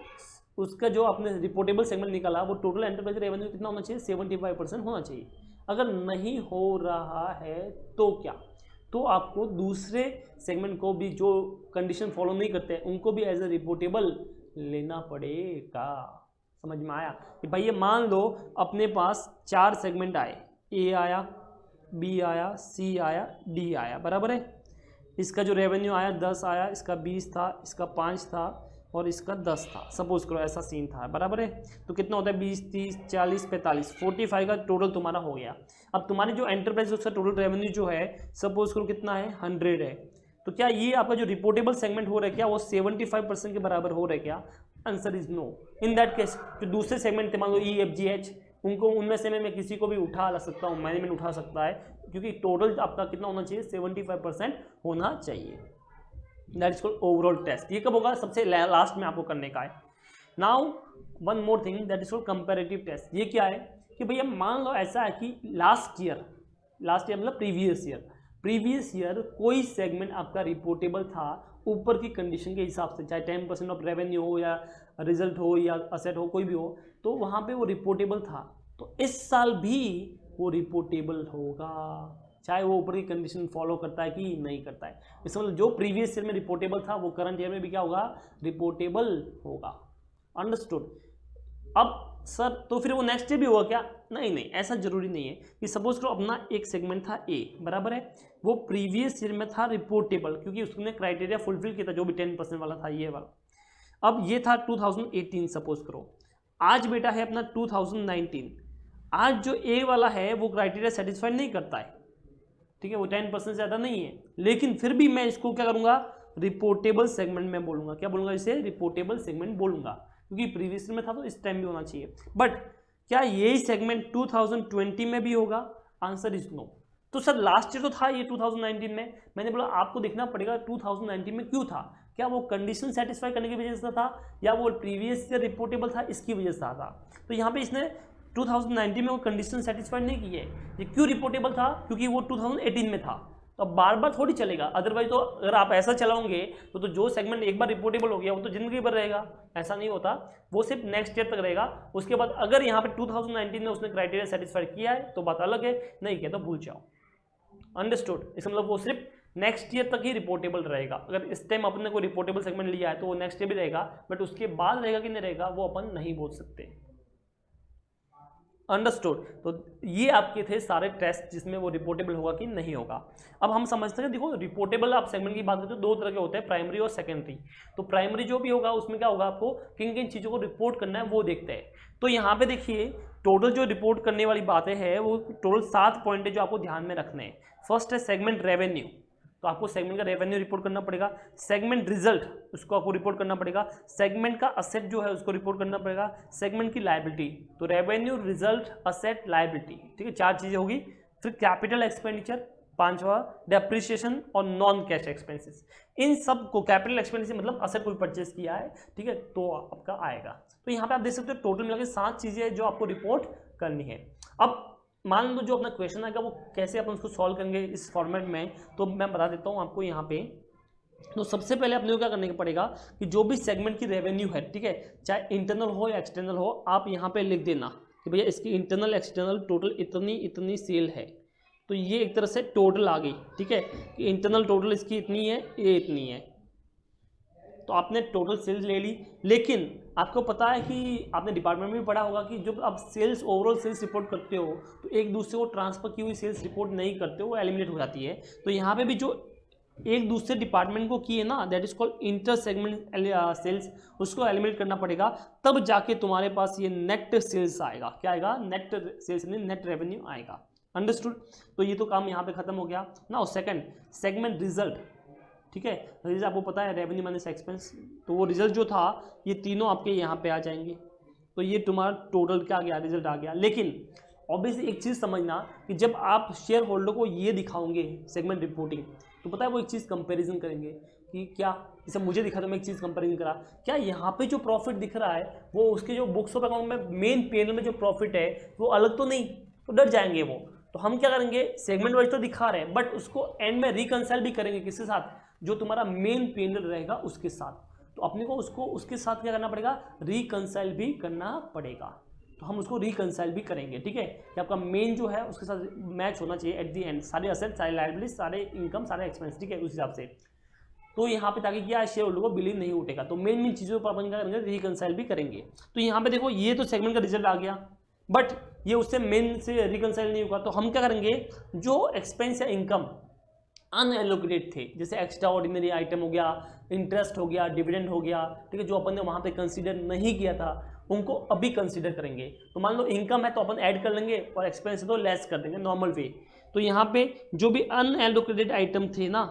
उसका जो आपने रिपोर्टेबल सेगमेंट निकाला वो टोटल एंटरप्राइज रेवेन्यू कितना होना चाहिए, 75% होना चाहिए। अगर नहीं हो रहा है तो क्या, तो आपको दूसरे सेगमेंट को भी जो कंडीशन फॉलो नहीं करते हैं उनको भी एज ए रिपोर्टेबल लेना पड़ेगा। समझ में आया कि भाई ये मान लो अपने पास 4 सेगमेंट आए, ए आया, बी आया, सी आया, डी आया, बराबर है। इसका जो रेवेन्यू आया 10 आया, इसका 20 था, इसका 5 था और इसका 10 था, सपोज करो ऐसा सीन था, बराबर है। तो कितना होता है 20, 30, 40, 45, 45 का टोटल तुम्हारा हो गया। अब तुम्हारी जो एंटरप्राइज उसका टोटल रेवेन्यू जो है सपोज करो कितना है, 100 है। तो क्या ये आपका जो रिपोर्टेबल सेगमेंट हो रहा है क्या वो 75% के बराबर हो रहा है क्या? Answer is no. In that case जो दूसरे सेगमेंट थे, मान लो ई एफ जी एच, उनको उनमें से मैं किसी को भी उठा ला सकता हूँ, मैनेजमेंट उठा सकता है, क्योंकि टोटल आपका कितना होना चाहिए, 75% होना चाहिए। That is called overall test. ये कब होगा, सबसे लास्ट में आपको करने का है। Now one more thing, that is called comparative test. ये क्या है कि भैया मान लो ऐसा है कि लास्ट ईयर मतलब प्रीवियस ईयर कोई सेगमेंट आपका रिपोर्टेबल था ऊपर की कंडीशन के हिसाब से, चाहे 10% ऑफ रेवेन्यू हो या रिजल्ट हो या असेट हो, कोई भी हो, तो वहाँ पे वो रिपोर्टेबल था। तो इस साल भी वो रिपोर्टेबल होगा, चाहे वो ऊपर की कंडीशन फॉलो करता है कि नहीं करता है। इसका मतलब जो प्रीवियस ईयर में रिपोर्टेबल था वो करंट ईयर में भी क्या होगा, रिपोर्टेबल होगा। अंडरस्टूड। अब सर तो फिर वो नेक्स्ट ईयर भी होगा क्या? नहीं, ऐसा जरूरी नहीं है। कि सपोज करो अपना एक सेगमेंट था ए, बराबर है, वो प्रीवियस ईयर में था रिपोर्टेबल क्योंकि उसने क्राइटेरिया फुलफिल किया था, जो भी 10% वाला था ये वाला। अब ये था 2018 सपोज करो, आज बेटा है अपना 2019। आज जो ए वाला है वो क्राइटेरिया सेटिस्फाइड नहीं करता है, ठीक है, वो 10% ज़्यादा नहीं है, लेकिन फिर भी मैं इसको क्या करूँगा, रिपोर्टेबल सेगमेंट में बोलूँगा। क्या बोलूँगा इसे? रिपोर्टेबल सेगमेंट बोलूँगा, क्योंकि प्रीवियस में था तो इस टाइम भी होना चाहिए। बट क्या यही सेगमेंट 2020 में भी होगा? Answer is no. तो सर लास्ट ईयर तो था ये 2019 में, मैंने बोला आपको देखना पड़ेगा 2019 में क्यों था, क्या वो कंडीशन सेटिस्फाई करने की वजह से था या वो प्रीवियस ईयर रिपोर्टेबल था इसकी वजह से था। तो यहाँ पे इसने 2019 में वो कंडीशन सेटिस्फाइड नहीं की है। ये क्यों रिपोर्टेबल था? क्योंकि वो 2018 में था। तो अब बार बार थोड़ी चलेगा, अदरवाइज तो अगर आप ऐसा चलाओगे तो जो सेगमेंट एक बार रिपोर्टेबल हो गया वो तो जिंदगी भर रहेगा। ऐसा नहीं होता, वो सिर्फ नेक्स्ट ईयर तक रहेगा। उसके बाद अगर यहाँ पे 2019 में उसने क्राइटेरिया सेटिस्फाइड किया है तो बात अलग है, नहीं किया तो भूल जाओ। अंडरस्टूड। इसका मतलब वो सिर्फ नेक्स्ट ईयर तक ही रिपोर्टेबल रहेगा। अगर इस टाइम अपने को रिपोर्टेबल सेगमेंट लिया है तो वो नेक्स्ट ईयर भी रहेगा, बट उसके बाद रहेगा कि नहीं रहेगा वो अपन नहीं बोल सकते। अंडरस्टूड। तो ये आपके थे सारे टेस्ट जिसमें वो रिपोर्टेबल होगा कि नहीं होगा। अब हम समझते हैं, देखो रिपोर्टेबल आप सेगमेंट की बात करते हो दो तरह के होते हैं, प्राइमरी और सेकेंडरी। तो प्राइमरी जो भी होगा उसमें क्या होगा, आपको किन किन चीज़ों को रिपोर्ट करना है वो देखते हैं। तो यहाँ पे देखिए टोटल जो रिपोर्ट करने वाली बातें हैं वो टोटल 7 पॉइंट है जो आपको ध्यान में रखने हैं। फर्स्ट है सेगमेंट रेवेन्यू, तो आपको सेगमेंट का रेवेन्यू रिपोर्ट करना पड़ेगा। सेगमेंट रिजल्ट, उसको आपको रिपोर्ट करना पड़ेगा। सेगमेंट का असेट जो है उसको रिपोर्ट करना पड़ेगा। सेगमेंट की लायबिलिटी, तो रेवेन्यू, रिजल्ट, असेट, लायबिलिटी, ठीक है, 4 चीज़ें होगी। फिर कैपिटल एक्सपेंडिचर, 5वां डेप्रिसिएशन और नॉन कैश एक्सपेंसेस। इन सब को कैपिटल एक्सपेंडिचर मतलब असेट कोई परचेस किया है, ठीक है, तो आपका आएगा। तो यहाँ पे आप देख सकते हो टोटल मिला के 7 चीज़ें जो आपको रिपोर्ट करनी है। अब मान लो जो अपना क्वेश्चन आएगा वो कैसे अपन उसको सॉल्व करेंगे इस फॉर्मेट में, तो मैं बता देता हूँ आपको यहाँ पे। तो सबसे पहले अपने को क्या करने का पड़ेगा कि जो भी सेगमेंट की रेवेन्यू है, ठीक है, चाहे इंटरनल हो या एक्सटर्नल हो, आप यहाँ पे लिख देना कि भैया इसकी इंटरनल एक्सटर्नल टोटल इतनी सेल है। तो ये एक तरह से टोटल आ गई, ठीक है, कि इंटरनल टोटल इसकी इतनी है, ये इतनी है। तो आपने टोटल सेल्स ले ली, लेकिन आपको पता है कि आपने डिपार्टमेंट में भी पढ़ा होगा कि जब आप सेल्स ओवरऑल सेल्स रिपोर्ट करते हो तो एक दूसरे को ट्रांसफर की हुई सेल्स रिपोर्ट नहीं करते हो, वो एलिमिनेट हो जाती है। तो यहाँ पे भी जो एक दूसरे डिपार्टमेंट को की है ना, that is called inter segment sales, उसको एलिमिनेट करना पड़ेगा, तब जाके तुम्हारे पास ये नेट सेल्स आएगा। क्या आएगा? नेट सेल्स, नेट रेवेन्यू आएगा। अंडरस्टूड। तो ये तो काम यहाँ पे खत्म हो गया ना। सेकंड सेगमेंट रिजल्ट, ठीक है, रिजल्ट आपको पता है रेवेन्यू माइनस एक्सपेंस, तो वो रिजल्ट जो था ये तीनों आपके यहाँ पे आ जाएंगे। तो ये तुम्हारा टोटल क्या आ गया, रिजल्ट आ गया। लेकिन ऑब्वियसली एक चीज़ समझना कि जब आप शेयर होल्डर को ये दिखाओगे सेगमेंट रिपोर्टिंग, तो पता है वो एक चीज़ कंपैरिजन करेंगे कि क्या, जैसे मुझे दिखा तो मैं एक चीज़ कंपैरिजन करा, क्या यहाँ पे जो प्रॉफिट दिख रहा है वो उसके जो बुक्स ऑफ अकाउंट में मेन P&L में जो प्रॉफिट है वो अलग तो नहीं, तो डर जाएंगे वो। तो हम क्या करेंगे, सेगमेंट वाइज तो दिखा रहे हैं बट उसको एंड में रिकंसाइल भी करेंगे किसके साथ, जो तुम्हारा मेन P&L रहेगा उसके साथ। तो अपने को उसको उसके साथ क्या करना पड़ेगा, रिकंसाइल भी करना पड़ेगा। तो हम उसको रिकंसाइल भी करेंगे, ठीक है, कि आपका मेन जो है उसके साथ मैच होना चाहिए एट दी एंड, सारे असेट, सारे लायबिलिटीज, सारे इनकम, सारे एक्सपेंस, ठीक है, उस हिसाब से। तो यहाँ पे ताकि क्या शेयर होल्डर को बिलीव नहीं उठेगा, तो मेन चीज़ों पर अपन क्या करेंगे, रिकंसाइल भी करेंगे। तो यहाँ पे देखो ये तो सेगमेंट का रिजल्ट आ गया, बट ये उससे मेन से रिकंसाइल नहीं होगा। तो हम क्या करेंगे, जो एक्सपेंस या इनकम अनएलोकेटेड थे, जैसे एक्स्ट्रा ऑर्डिनरी आइटम हो गया, इंटरेस्ट हो गया, डिविडेंड हो गया, ठीक है, जो अपन ने वहाँ पे कंसीडर नहीं किया था उनको अभी कंसीडर करेंगे। तो मान लो इनकम है तो अपन ऐड कर लेंगे और एक्सपेंस है तो लेस कर देंगे, नॉर्मल वे। तो यहाँ पे जो भी अनएलोकेटेड आइटम थे ना,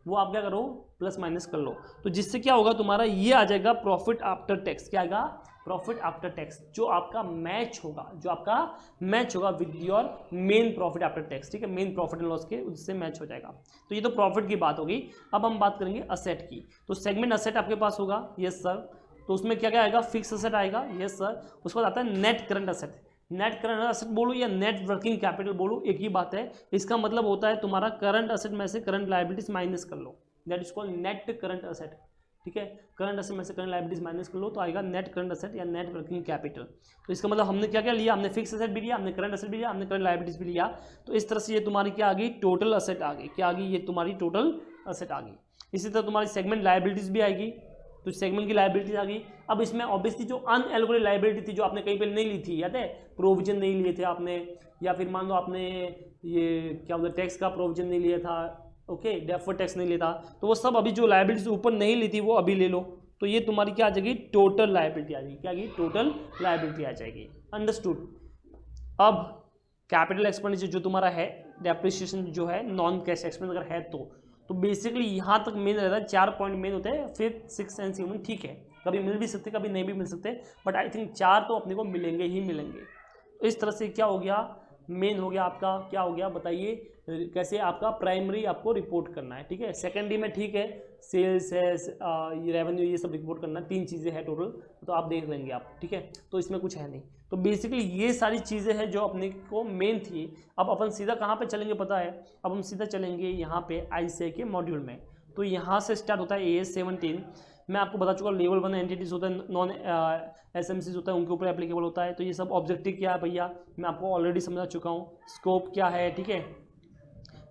वो आप क्या करो, प्लस माइनस कर लो। तो जिससे क्या होगा, तुम्हारा ये आ जाएगा प्रॉफिट आफ्टर टैक्स। क्या आएगा, प्रॉफिट आफ्टर टैक्स, जो आपका मैच होगा, जो आपका मैच होगा with your main profit after tax, ठीक है, मेन प्रॉफिट एंड लॉस के उससे मैच हो जाएगा। तो ये तो प्रॉफिट की बात होगी। अब हम बात करेंगे असेट की। तो सेगमेंट असेट आपके पास होगा, यस सर। तो उसमें क्या क्या आएगा, फिक्स असेट आएगा, यस सर। उसके बाद आता है net current asset. Net current asset बोलो या नेट वर्किंग कैपिटल बोलो, एक ही बात है। इसका मतलब होता है तुम्हारा करंट असेट में से करंट लायबिलिटीज माइनस कर लो, that is called net current asset, ठीक है। करंट असेट में से करंट लायबिलिटीज माइनस कर लो तो आएगा नेट करंट असेट या नेट वर्किंग कैपिटल। तो इसका मतलब हमने क्या क्या लिया, हमने फिक्स असेट भी लिया, हमने करंट असेट भी लिया, हमने करंट लायबिलिटीज भी लिया। तो इस तरह से ये तुम्हारी क्या आ गई, टोटल असेट आ गई। क्या आ गई, ये तुम्हारी टोटल असेट आ गई। इसी तरह तुम्हारी सेगमेंट लायबिलिटीज भी आएगी, तो सेगमेंट की लायबिलिटीज आ गई। अब इसमें ऑब्वियसली जो अनएलोकेटेड लायबिलिटी थी, जो आपने कहीं पे नहीं ली थी, याद है, प्रोविजन नहीं लिए थे आपने, या फिर मान लो आपने ये क्या बोलते टैक्स का प्रोविजन नहीं लिया था, ओके, डेफर्ड टैक्स नहीं लेता, तो वो सब अभी जो लायबिलिटीज ऊपर नहीं ली थी वो अभी ले लो। तो ये तुम्हारी क्या आ जाएगी, टोटल लायबिलिटी आ जाएगी। क्या आएगी, टोटल लायबिलिटी आ जाएगी। अंडरस्टूड। अब कैपिटल एक्सपेंडिचर जो तुम्हारा है, डेप्रिसिएशन जो है, नॉन कैश एक्सपेंस अगर है तो बेसिकली यहाँ तक मेन रहता है, 4 पॉइंट मेन होते हैं, 5, 6 एंड 7, ठीक है, कभी मिल भी सकते, कभी नहीं भी मिल सकते, बट आई थिंक 4 तो अपने को मिलेंगे ही मिलेंगे। तो इस तरह से क्या हो गया, मेन हो गया आपका, क्या हो गया बताइए, कैसे आपका प्राइमरी आपको रिपोर्ट करना है, ठीक है। सेकेंडरी में ठीक है, सेल्स है, रेवेन्यू, ये सब रिपोर्ट करना है, 3 चीज़ें हैं टोटल, तो आप देख लेंगे आप, ठीक है। तो इसमें कुछ है नहीं। तो बेसिकली ये सारी चीज़ें हैं जो अपने को मेन थी। अब अपन सीधा कहाँ पे चलेंगे पता है, अब हम सीधा चलेंगे यहाँ पे ICAI के मॉड्यूल में। तो यहाँ से स्टार्ट होता है AS 17। मैं आपको बता चुका, लेवल 1 एंटिटीज होता है, नॉन SMCs होता है, उनके ऊपर एप्लीकेबल होता है। तो ये सब ऑब्जेक्टिव क्या है भैया, मैं आपको ऑलरेडी समझा चुका हूँ। स्कोप क्या है, ठीक है,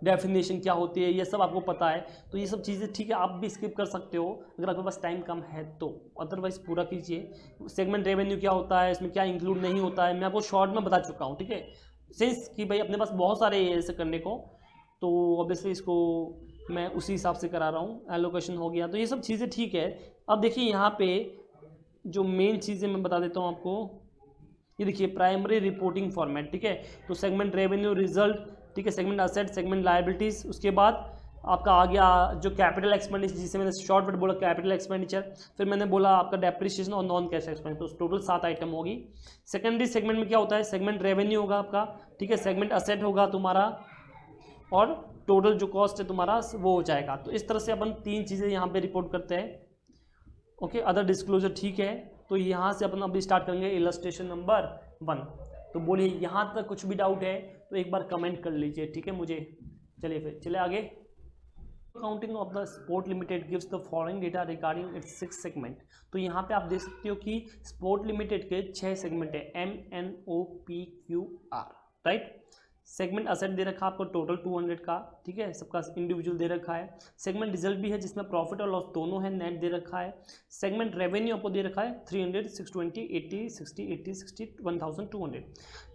डेफिनेशन क्या होती है, ये सब आपको पता है। तो ये सब चीज़ें ठीक है, आप भी स्किप कर सकते हो अगर आपके पास टाइम कम है तो, अदरवाइज पूरा कीजिए। सेगमेंट रेवेन्यू क्या होता है, इसमें क्या इंक्लूड नहीं होता है, मैं आपको शॉर्ट में बता चुका हूँ, ठीक है। सिंस कि भाई अपने पास बहुत सारे ऐसे करने को, तो ऑब्वियसली इसको मैं उसी हिसाब से करा रहा हूँ। एलोकेशन हो गया, तो ये सब चीज़ें ठीक है। अब देखिए यहाँ पे जो मेन चीज़ें मैं बता देता हूँ आपको, ये देखिए प्राइमरी रिपोर्टिंग फॉर्मेट, ठीक है। तो सेगमेंट रेवेन्यू रिजल्ट, ठीक है, सेगमेंट असेट, सेगमेंट लायबिलिटीज, उसके बाद आपका आ गया जो कैपिटल एक्सपेंडिचर, जिसे मैंने शॉर्ट वर्ड बोला कैपिटल एक्सपेंडिचर, फिर मैंने बोला आपका डेप्रिसिएशन और नॉन कैश एक्सपेंडिचर, तो टोटल 7 आइटम होगी। सेकेंडरी सेगमेंट में क्या होता है, सेगमेंट रेवेन्यू होगा आपका, ठीक है, सेगमेंट असेट होगा तुम्हारा, और टोटल जो कॉस्ट है तुम्हारा वो हो जाएगा। तो इस तरह से अपन 3 चीज़ें यहाँ पे रिपोर्ट करते हैं, ओके। अदर डिस्क्लोजर ठीक है। तो यहाँ से अपन अभी स्टार्ट करेंगे इलस्ट्रेशन नंबर 1। तो बोलिए यहाँ तक कुछ भी डाउट है तो एक बार कमेंट कर लीजिए, ठीक है मुझे। चलिए फिर चले आगे। Accounting of the sport limited gives the following data regarding it's 6 segment. तो यहाँ पे आप देख सकते हो कि स्पोर्ट लिमिटेड के 6 सेगमेंट है, MNOPQR, राइट। सेगमेंट असेट दे रखा है आपको टोटल 200 का, ठीक है, सबका इंडिविजुअल दे रखा है। सेगमेंट रिजल्ट भी है जिसमें प्रॉफिट और लॉस दोनों है, नेट दे रखा है। सेगमेंट रेवेन्यू आपको दे रखा है 300, 620, 80, 60, 80, 60, 1200।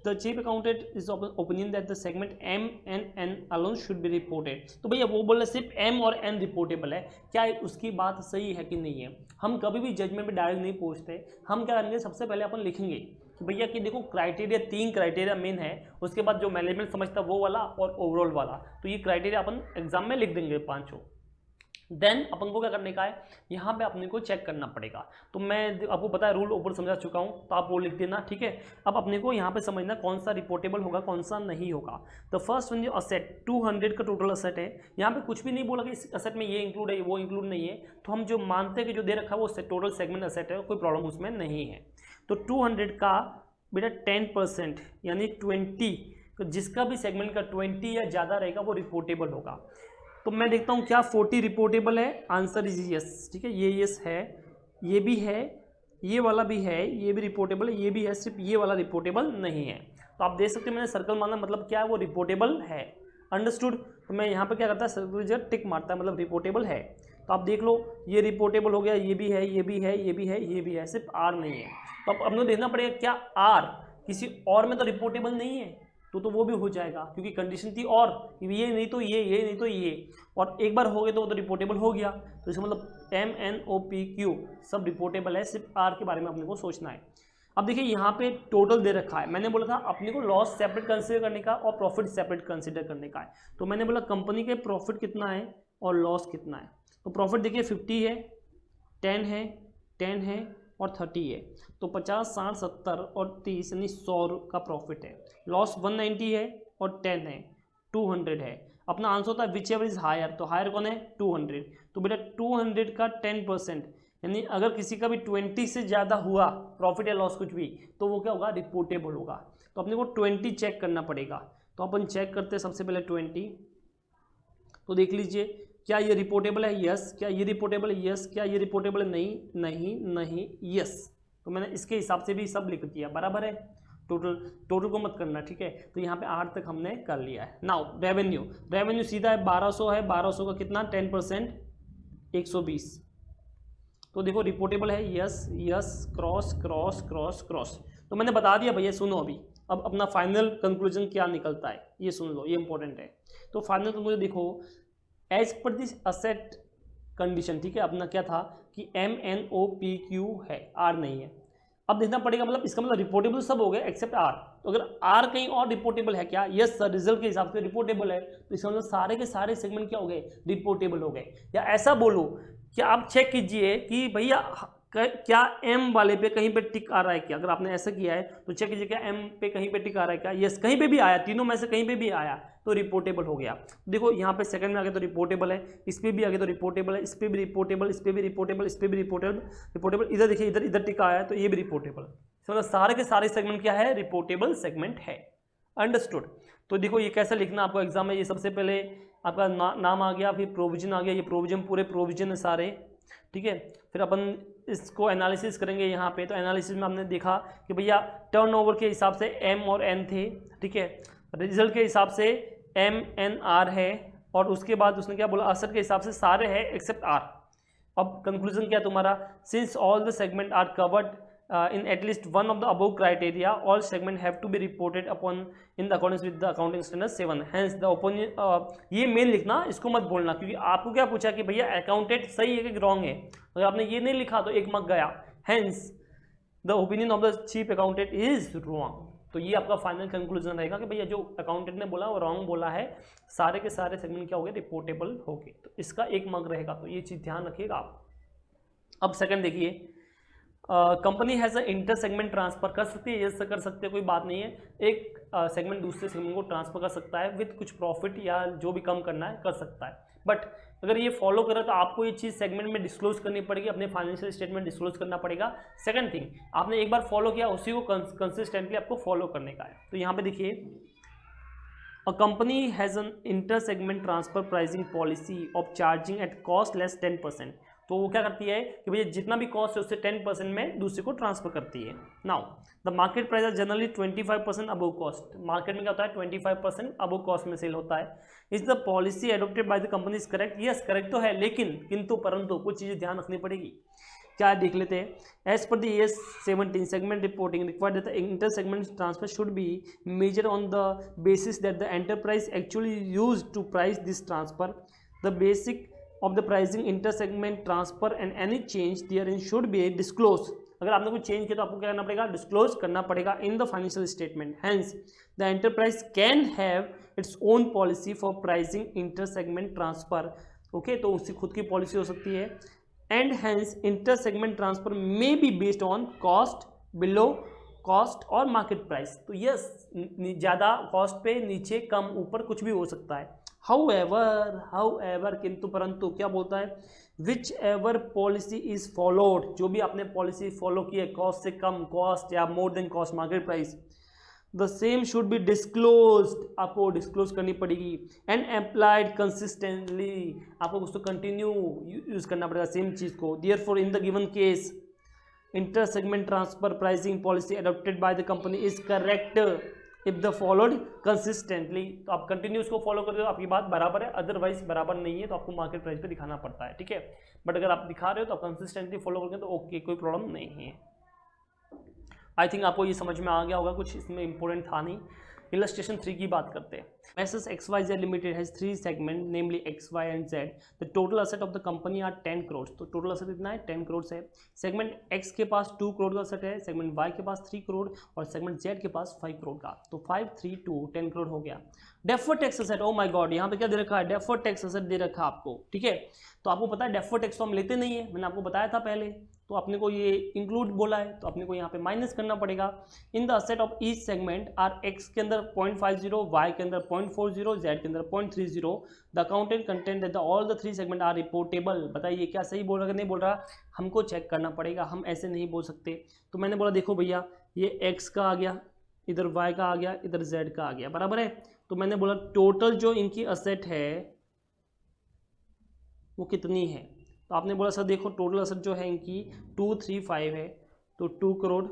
The chief accountant is opinion that the segment M and N alone should be reported. तो भैया वो बोल रहे सिर्फ M और N रिपोर्टेबल है, क्या उसकी बात सही है कि नहीं है। हम कभी भी जजमेंट में डायरेक्ट नहीं पहुंचते, हम क्या करेंगे, सबसे पहले अपन लिखेंगे कि भैया कि देखो क्राइटेरिया 3 क्राइटेरिया मेन है, उसके बाद जो मैनेजमेंट समझता है वो वाला और ओवरऑल वाला। तो ये क्राइटेरिया अपन एग्जाम में लिख देंगे 5। देन अपन को क्या करने का है, यहाँ पे अपने को चेक करना पड़ेगा। तो मैं आपको पता है रूल ऊपर समझा चुका हूँ, तो आप वो लिख देना, ठीक है। अब अपने को यहाँ पे समझना कौन सा रिपोर्टेबल होगा कौन सा नहीं होगा। तो फर्स्ट वन जो असेट 200 का टोटल असेट है, यहाँ पे कुछ भी नहीं बोला कि इस असेट में ये इंक्लूड है वो इंक्लूड नहीं है, तो हम जो मानते हैं कि जो दे रखा है वो टोटल सेगमेंट असेट है, कोई प्रॉब्लम उसमें नहीं है। तो 200 का बेटा 10% यानी 20, तो जिसका भी सेगमेंट का 20 या ज़्यादा रहेगा वो रिपोर्टेबल होगा। तो मैं देखता हूँ क्या 40 रिपोर्टेबल है, आंसर इज यस, ठीक है, ये यस है, ये भी है, ये वाला भी है, ये भी रिपोर्टेबल है, ये भी है, सिर्फ ये वाला रिपोर्टेबल नहीं है। तो आप देख सकते हैं मैंने सर्कल मारना मतलब क्या है, वो रिपोर्टेबल है, अंडरस्टूड। तो मैं यहाँ पे क्या करता है सर्कल जगह टिक मारता है, मतलब रिपोर्टेबल है। तो आप देख लो ये रिपोर्टेबल हो गया, ये भी है, ये भी है, ये भी है, ये भी है, सिर्फ आर नहीं है। तो अब अपने देखना पड़ेगा क्या आर किसी और में तो रिपोर्टेबल नहीं है, तो वो भी हो जाएगा, क्योंकि कंडीशन थी और ये नहीं तो ये नहीं तो ये, और एक बार हो गए तो रिपोर्टेबल हो गया। तो इसका मतलब MNOPQ सब रिपोर्टेबल है, सिर्फ आर के बारे में अपने को सोचना है। अब देखिए यहाँ पे टोटल दे रखा है, मैंने बोला था अपने को लॉस सेपरेट कंसीडर करने का और प्रॉफिट सेपरेट कंसीडर करने का है। तो मैंने बोला कंपनी के प्रॉफिट कितना है और लॉस कितना है। तो प्रॉफिट देखिए 50 है, 10 है, 10 है और 30 है, तो 50, 60, 70 और 30 यानी 100 का प्रॉफिट है। लॉस 190 है और 10 है, 200 है। अपना आंसर होता है विच एवर इज हायर, तो हायर कौन है 200। तो बेटा 200 का 10% यानी अगर किसी का भी 20 से ज़्यादा हुआ प्रॉफिट या लॉस कुछ भी, तो वो क्या होगा रिपोर्टेबल होगा। तो अपने को 20 चेक करना पड़ेगा। तो अपन चेक करते हैं सबसे पहले 20। तो देख लीजिए क्या ये रिपोर्टेबल है, यस। क्या ये रिपोर्टेबल है, यस। क्या ये रिपोर्टेबल है, नहीं नहीं नहीं, यस। तो मैंने इसके हिसाब से भी सब लिख दिया, बराबर है। टोटल को मत करना, ठीक है। तो यहाँ पे 8 तक हमने कर लिया है। नाउ रेवेन्यू सीधा है 1200 है, 1200 का कितना 10% 120। तो देखो रिपोर्टेबल है, yes yes, cross cross cross cross. तो मैंने बता दिया भैया, सुनो अभी अब अपना फाइनल कंक्लूजन क्या निकलता है ये सुन लो, ये इंपॉर्टेंट है। तो फाइनल कंक्लूजन देखो, as per this asset condition, ठीक है, अपना क्या था कि MNOPQ है, आर नहीं है। अब देखना पड़ेगा, मतलब इसका मतलब रिपोर्टेबल सब हो गए एक्सेप्ट आर। तो अगर आर कहीं और रिपोर्टेबल है क्या, यस सर, रिजल्ट के हिसाब से रिपोर्टेबल है, तो इसका मतलब सारे के सारे सेगमेंट क्या हो गए रिपोर्टेबल हो गए। या ऐसा बोलो कि आप चेक कीजिए कि भैया क्या एम वाले पे कहीं पे टिक आ रहा है क्या। अगर आपने ऐसा किया है तो चेक कीजिए क्या एम पे कहीं पे टिक आ रहा है क्या, यस कहीं पे भी आया, तीनों में से कहीं पे भी आया तो रिपोर्टेबल हो गया। देखो यहाँ पे सेकंड में आ गया तो रिपोर्टेबल है, इस पे भी आ गया तो रिपोर्टेबल है, इस पे भी रिपोर्टेबल, इस पे भी रिपोर्टेबल, इस पे भी रिपोर्टेबल, इधर देखिए इधर टिक आया है तो ये भी रिपोर्टेबल। मतलब सारे के सारे सेगमेंट क्या है, रिपोर्टेबल सेगमेंट है, अंडरस्टूड। तो देखो ये कैसे लिखना आपको एग्जाम में, ये सबसे पहले आपका नाम आ गया, फिर प्रोविजन आ गया, ये प्रोविजन पूरे प्रोविजन है सारे, ठीक है। फिर अपन इसको एनालिसिस करेंगे यहाँ पे। तो एनालिसिस में हमने देखा कि भैया टर्नओवर के हिसाब से M और N थे, ठीक है, रिजल्ट के हिसाब से MNR है, और उसके बाद उसने क्या बोला, असर के हिसाब से सारे हैं एक्सेप्ट R। अब कंक्लूजन क्या तुम्हारा, since all the segment are covered in at least one of the above criteria, all segment have to be reported upon in the accordance with the accounting standard 7, hence the opinion ये main लिखना, इसको मत बोलना, क्योंकि आपको क्या पूछा कि भैया अकाउंटेंट सही है कि रॉन्ग है। अगर आपने ये नहीं लिखा तो एक मार्क गया, hence the opinion of the chief accountant is wrong। तो ये आपका फाइनल कंक्लूजन रहेगा कि भैया जो अकाउंटेंट ने बोला वो रॉन्ग बोला है, सारे के सारे सेगमेंट क्या हो गए रिपोर्टेबल हो गए। तो इसका एक मार्क रहेगा, तो ये चीज़ ध्यान रखिएगा आप। अब सेकंड देखिए, company has a inter segment transfer, कर सकती है, यस कर सकते हैं, कोई बात नहीं है। एक सेगमेंट दूसरे सेगमेंट को ट्रांसफर कर सकता है विथ कुछ प्रॉफिट या जो भी कम करना है कर सकता है। बट अगर ये फॉलो करे तो आपको ये चीज़ सेगमेंट में डिस्क्लोज करनी पड़ेगी, अपने फाइनेंशियल स्टेटमेंट डिस्क्लोज करना पड़ेगा। सेकंड थिंग, आपने एक बार फॉलो किया उसी को कंसिस्टेंटली आपको फॉलो करने का है। तो यहाँ पे देखिए, a company has an inter segment transfer pricing policy of charging at cost less 10%। तो वो क्या करती है कि भैया जितना भी कॉस्ट है उससे 10% में दूसरे को ट्रांसफर करती है। Now the market price are generally 25% above cost. Market में क्या होता है 25% अबव कॉस्ट में सेल होता है। Is the policy adopted by the company is correct, yes correct तो है, लेकिन किंतु परंतु कुछ चीज़ें ध्यान रखनी पड़ेगी। क्या देख लेते हैं, as per the ES 17 segment reporting required that the inter segment transfer should be measure on the basis that the enterprise actually use to price this transfer, the basic of the pricing inter segment transfer and any change therein should be disclosed। अगर आपने कुछ change किया तो आपको क्या करना पड़ेगा, disclose करना पड़ेगा in the financial statement. Hence the enterprise can have its own policy for pricing inter segment transfer okay, तो उसकी खुद की पॉलिसी हो सकती है। And hence inter segment transfer may be based on cost, below cost और market price. तो yes, ज़्यादा कॉस्ट पे, नीचे कम ऊपर कुछ भी हो सकता है। हाउएवर किंतु परंतु क्या बोलता है, which ever policy is followed, जो भी आपने पॉलिसी फॉलो की है, कॉस्ट से कम कॉस्ट या more than cost market price, the same should be disclosed, आपको डिस्क्लोज करनी पड़ेगी। एंड अप्लाइड कंसिस्टेंटली, आपको उसको कंटिन्यू यूज करना पड़ेगा सेम चीज को। Therefore in the given case inter segment transfer pricing policy adopted by the company is correct if the followed consistently. तो आप कंटिन्यू उसको फॉलो कर रहे हो, आपकी बात बराबर है, अदरवाइज बराबर नहीं है तो आपको मार्केट प्राइस पे दिखाना पड़ता है, ठीक है। बट अगर आप दिखा रहे हो तो आप कंसिस्टेंटली फॉलो करोगे तो ओके, कोई प्रॉब्लम नहीं है। आई थिंक आपको ये समझ में आ गया होगा, कुछ इसमें इंपॉर्टेंट था नहीं। इलस्ट्रेशन 3 की बात करते हैं। एसएस XYZ limited has 3 segment namely X, Y and Z। The total asset of the company are 10 crore. तो टोटल असेट इतना है 10 करोड़ है। सेगमेंट X के पास 2 करोड़ का असेट है, सेगमेंट Y के पास 3 करोड़ और सेगमेंट Z के पास 5 करोड़ का। तो 5, 3, 2 10 करोड़ हो गया। Deferred tax asset, oh my God, यहाँ पे क्या दे रखा है, डेफर्ड टैक्स असेट दे रखा है आपको, ठीक है। तो आपको पता है डेफर्ड टैक्स तो हम लेते नहीं है, मैंने आपको बताया था पहले, तो अपने को ये इंक्लूड बोला है तो अपने को यहाँ पे माइनस करना पड़ेगा। In the asset of each segment are X के अंदर 0.50, वाई के अंदर 0.40, जेड के अंदर 0.30। The accountant content that all the 3 segment are reportable. बताइए क्या सही बोल रहा है कि नहीं बोल रहा, हमको चेक करना पड़ेगा, हम ऐसे नहीं बोल सकते। तो मैंने बोला देखो भैया, ये एक्स का आ गया, इधर वाई का आ गया, इधर जेड का आ गया, बराबर है। तो मैंने बोला टोटल जो इनकी असेट है वो कितनी है। तो आपने बोला सर देखो टोटल असेट जो है इनकी 235 है, तो 2 करोड़,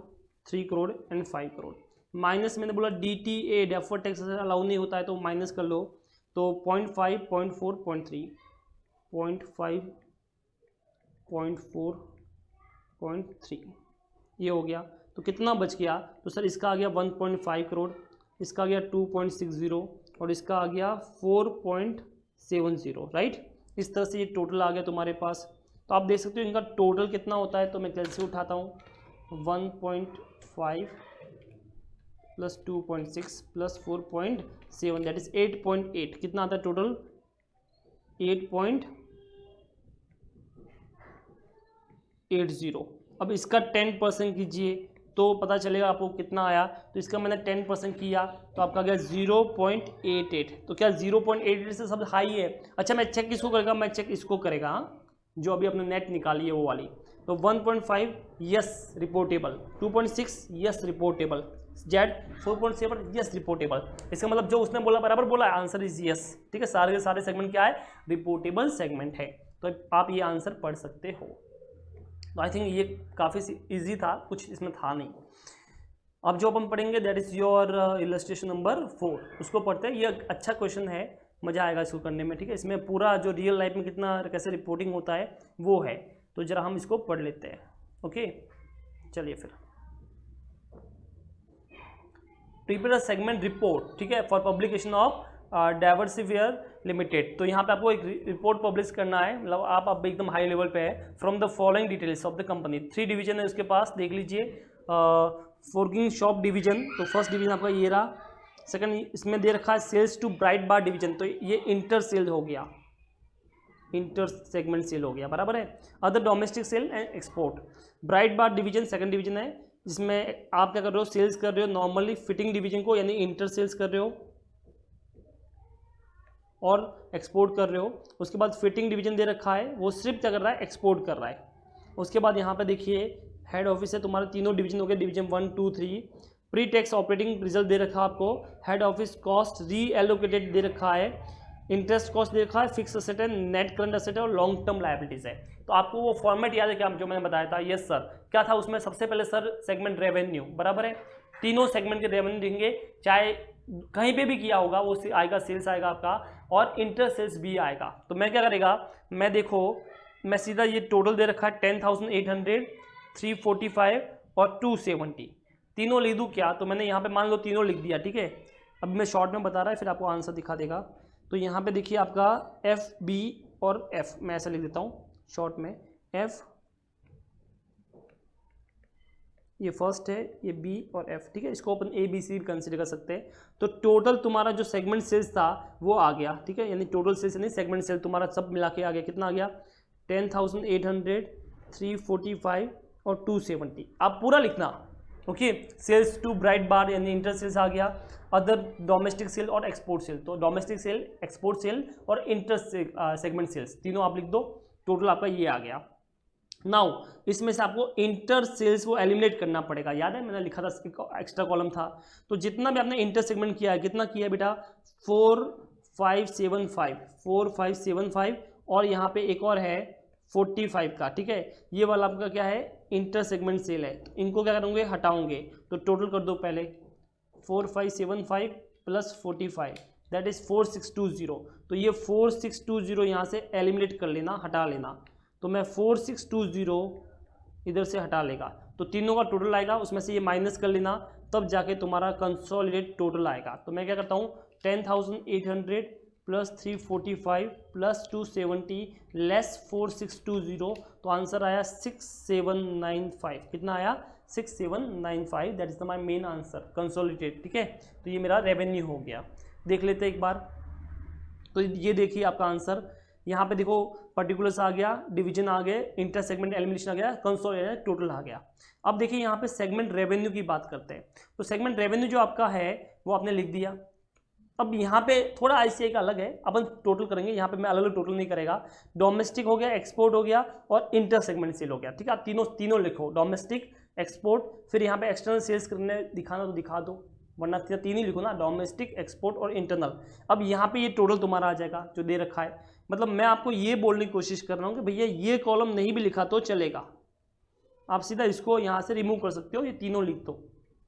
3 करोड़ एंड 5 करोड़। माइनस मैंने बोला DTA डेफर्ड टैक्स अलाउ नहीं होता है तो माइनस कर लो। तो 0.5, 0.4, 0.3, 0.5, 0.4, 0.3 ये हो गया। तो कितना बच गया, तो सर इसका आ गया 1.5 करोड़, इसका आ गया 2.60 और इसका आ गया 4.70, राइट। इस तरह से ये टोटल आ गया तुम्हारे पास। तो आप देख सकते हो इनका टोटल कितना होता है, तो मैं कैसे उठाता हूँ 1.5 प्लस 2.6 प्लस 4.7 दैट इज 8.8। कितना आता है टोटल 8.80। अब इसका 10% कीजिए तो पता चलेगा आपको कितना आया। तो इसका मैंने 10% किया तो आपका गया 0.88। तो क्या 0.88 से सब हाई है। अच्छा मैं चेक किसको करेगा, मैं चेक इसको करेगा, जो अभी अपने नेट निकाली है वो वाली। तो 1.5 yes reportable, 2.6 yes reportable, Z 4.7 yes reportable. इसका मतलब जो उसने बोला बराबर बोला है, आंसर इज यस, ठीक है। सारे के सारे सेगमेंट क्या है, रिपोर्टेबल सेगमेंट है। तो आप ये आंसर पढ़ सकते हो। तो आई थिंक ये काफ़ी इजी था, कुछ इसमें था नहीं। अब जो अपन पढ़ेंगे that is your illustration number 4, उसको पढ़ते हैं। ये अच्छा क्वेश्चन है, मज़ा आएगा इसको करने में, ठीक है। इसमें पूरा जो रियल लाइफ में कितना कैसे रिपोर्टिंग होता है वो है, तो ज़रा हम इसको पढ़ लेते हैं। ओके चलिए फिर। प्रिपेयर अ सेगमेंट रिपोर्ट, ठीक है, फॉर पब्लिकेशन ऑफ डाइवर्सिफायर लिमिटेड। तो यहाँ पे आपको एक रिपोर्ट पब्लिश करना है, मतलब आप एकदम हाई लेवल पे है। From the following details of the company, 3 division है उसके पास, देख लीजिए। फोर्गिंग शॉप डिवीजन, तो फर्स्ट डिवीजन आपका ये रहा। सेकंड इसमें दे रखा है sales to bright bar division, तो ये इंटर सेल हो गया, इंटर सेगमेंट सेल हो गया, बराबर है। Other domestic sale and export, bright bar division second division है, जिसमें आप क्या कर रहे हो, सेल्स कर रहे हो नॉर्मली फिटिंग डिवीजन को, यानी इंटर सेल्स कर रहे हो और एक्सपोर्ट कर रहे हो। उसके बाद फिटिंग डिवीजन दे रखा है, वो सिर्फ क्या कर रहा है, एक्सपोर्ट कर रहा है। उसके बाद यहाँ पे देखिए हेड ऑफिस है तुम्हारे, तीनों डिवीजन हो गए, division 1, 2, 3। Pre tax operating result दे रखा है आपको, head office cost re allocated दे रखा है, इंटरेस्ट कॉस्ट दे रखा है, फिक्स असेट है, नेट करंट असेट है और लॉन्ग टर्म लायबिलिटीज है। तो आपको वो फॉर्मेट याद है क्या जो मैंने बताया था, यस सर। क्या था उसमें, सबसे पहले सर सेगमेंट रेवेन्यू, बराबर है, तीनों सेगमेंट के रेवेन्यू देंगे, चाहे कहीं पे भी किया होगा वो आएगा, सेल्स आएगा आपका और इंटर सेल्स भी आएगा। तो मैं क्या करेगा, मैं देखो मैं सीधा ये टोटल दे रखा है 10,800, 345 और 270, तीनों लिख दूँ क्या। तो मैंने यहाँ पे मान लो तीनों लिख दिया, ठीक है। अब मैं शॉर्ट में बता रहा है, फिर आपको आंसर दिखा देगा। तो यहाँ पे देखिए आपका एफ, बी और एफ, मैं ऐसा लिख देता हूँ शॉर्ट में, एफ ये फर्स्ट है, ये बी और एफ, ठीक है, इसको अपन ए बी सी कंसिडर कर सकते हैं। तो टोटल तुम्हारा जो सेगमेंट सेल्स था वो आ गया, ठीक है, यानी टोटल सेल्स यानी सेगमेंट सेल तुम्हारा सब मिला के आ गया, कितना आ गया 10,800, 345 और 270। आप पूरा लिखना, ओके। सेल्स टू ब्राइट बार यानी इंटर सेल्स आ गया, अदर डोमेस्टिक सेल और एक्सपोर्ट सेल, तो डोमेस्टिक सेल, एक्सपोर्ट सेल और इंटर सेगमेंट सेल्स तीनों आप लिख दो, टोटल आपका ये आ गया। नाउ इसमें से आपको इंटर सेल्स को एलिमिनेट करना पड़ेगा, याद है मैंने लिखा था, एक्स्ट्रा कॉलम था, तो जितना भी आपने इंटर सेगमेंट किया है, कितना किया है बेटा 4575 और यहाँ पे एक और है 45 का, ठीक है, ये वाला आपका क्या है इंटर सेगमेंट सेल है, तो इनको क्या करोगे हटाओगे, तो टोटल कर दो पहले 4575 प्लस 45 दैट इज 4620, तो ये 4620 यहाँ से एलिमिनेट कर लेना, हटा लेना, तो मैं 4620 इधर से हटा लेगा, तो तीनों का टोटल आएगा, उसमें से ये माइनस कर लेना, तब जाके तुम्हारा कंसोलिडेट टोटल आएगा। तो मैं क्या करता हूँ 10,800 प्लस 345 प्लस 270 लेस 4620, तो आंसर आया 6795, कितना आया 6795, that is the my main answer consolidate, ठीक है। तो ये मेरा रेवेन्यू हो गया, देख लेते हैं एक बार। तो ये देखिए आपका आंसर, यहाँ पे देखो पर्टिकुलर्स आ गया, डिवीजन आ गए, इंटर सेगमेंट एलिमिनेशन आ गया, कंसोलिडेटेड टोटल आ गया। अब देखिए यहाँ पे सेगमेंट रेवेन्यू की बात करते हैं, तो सेगमेंट रेवेन्यू जो आपका है वो आपने लिख दिया। अब यहाँ पे थोड़ा आईसीआई का अलग है, अपन टोटल करेंगे, यहाँ पे मैं अलग अलग टोटल नहीं करेगा, डोमेस्टिक हो गया, एक्सपोर्ट हो गया और इंटर सेगमेंट सेल हो गया, ठीक है। आप तीनों लिखो, डोमेस्टिक, एक्सपोर्ट, फिर यहाँ पे एक्सटर्नल सेल्स करने दिखाना तो दिखा दो, वरना तीन ही लिखो ना, डोमेस्टिक, एक्सपोर्ट और इंटरनल। अब यहाँ पे ये टोटल तुम्हारा आ जाएगा जो दे रखा है, मतलब मैं आपको ये बोलने की कोशिश कर रहा हूँ कि भैया ये कॉलम नहीं भी लिखा तो चलेगा, आप सीधा इसको यहाँ से रिमूव कर सकते हो, ये तीनों लिख दो,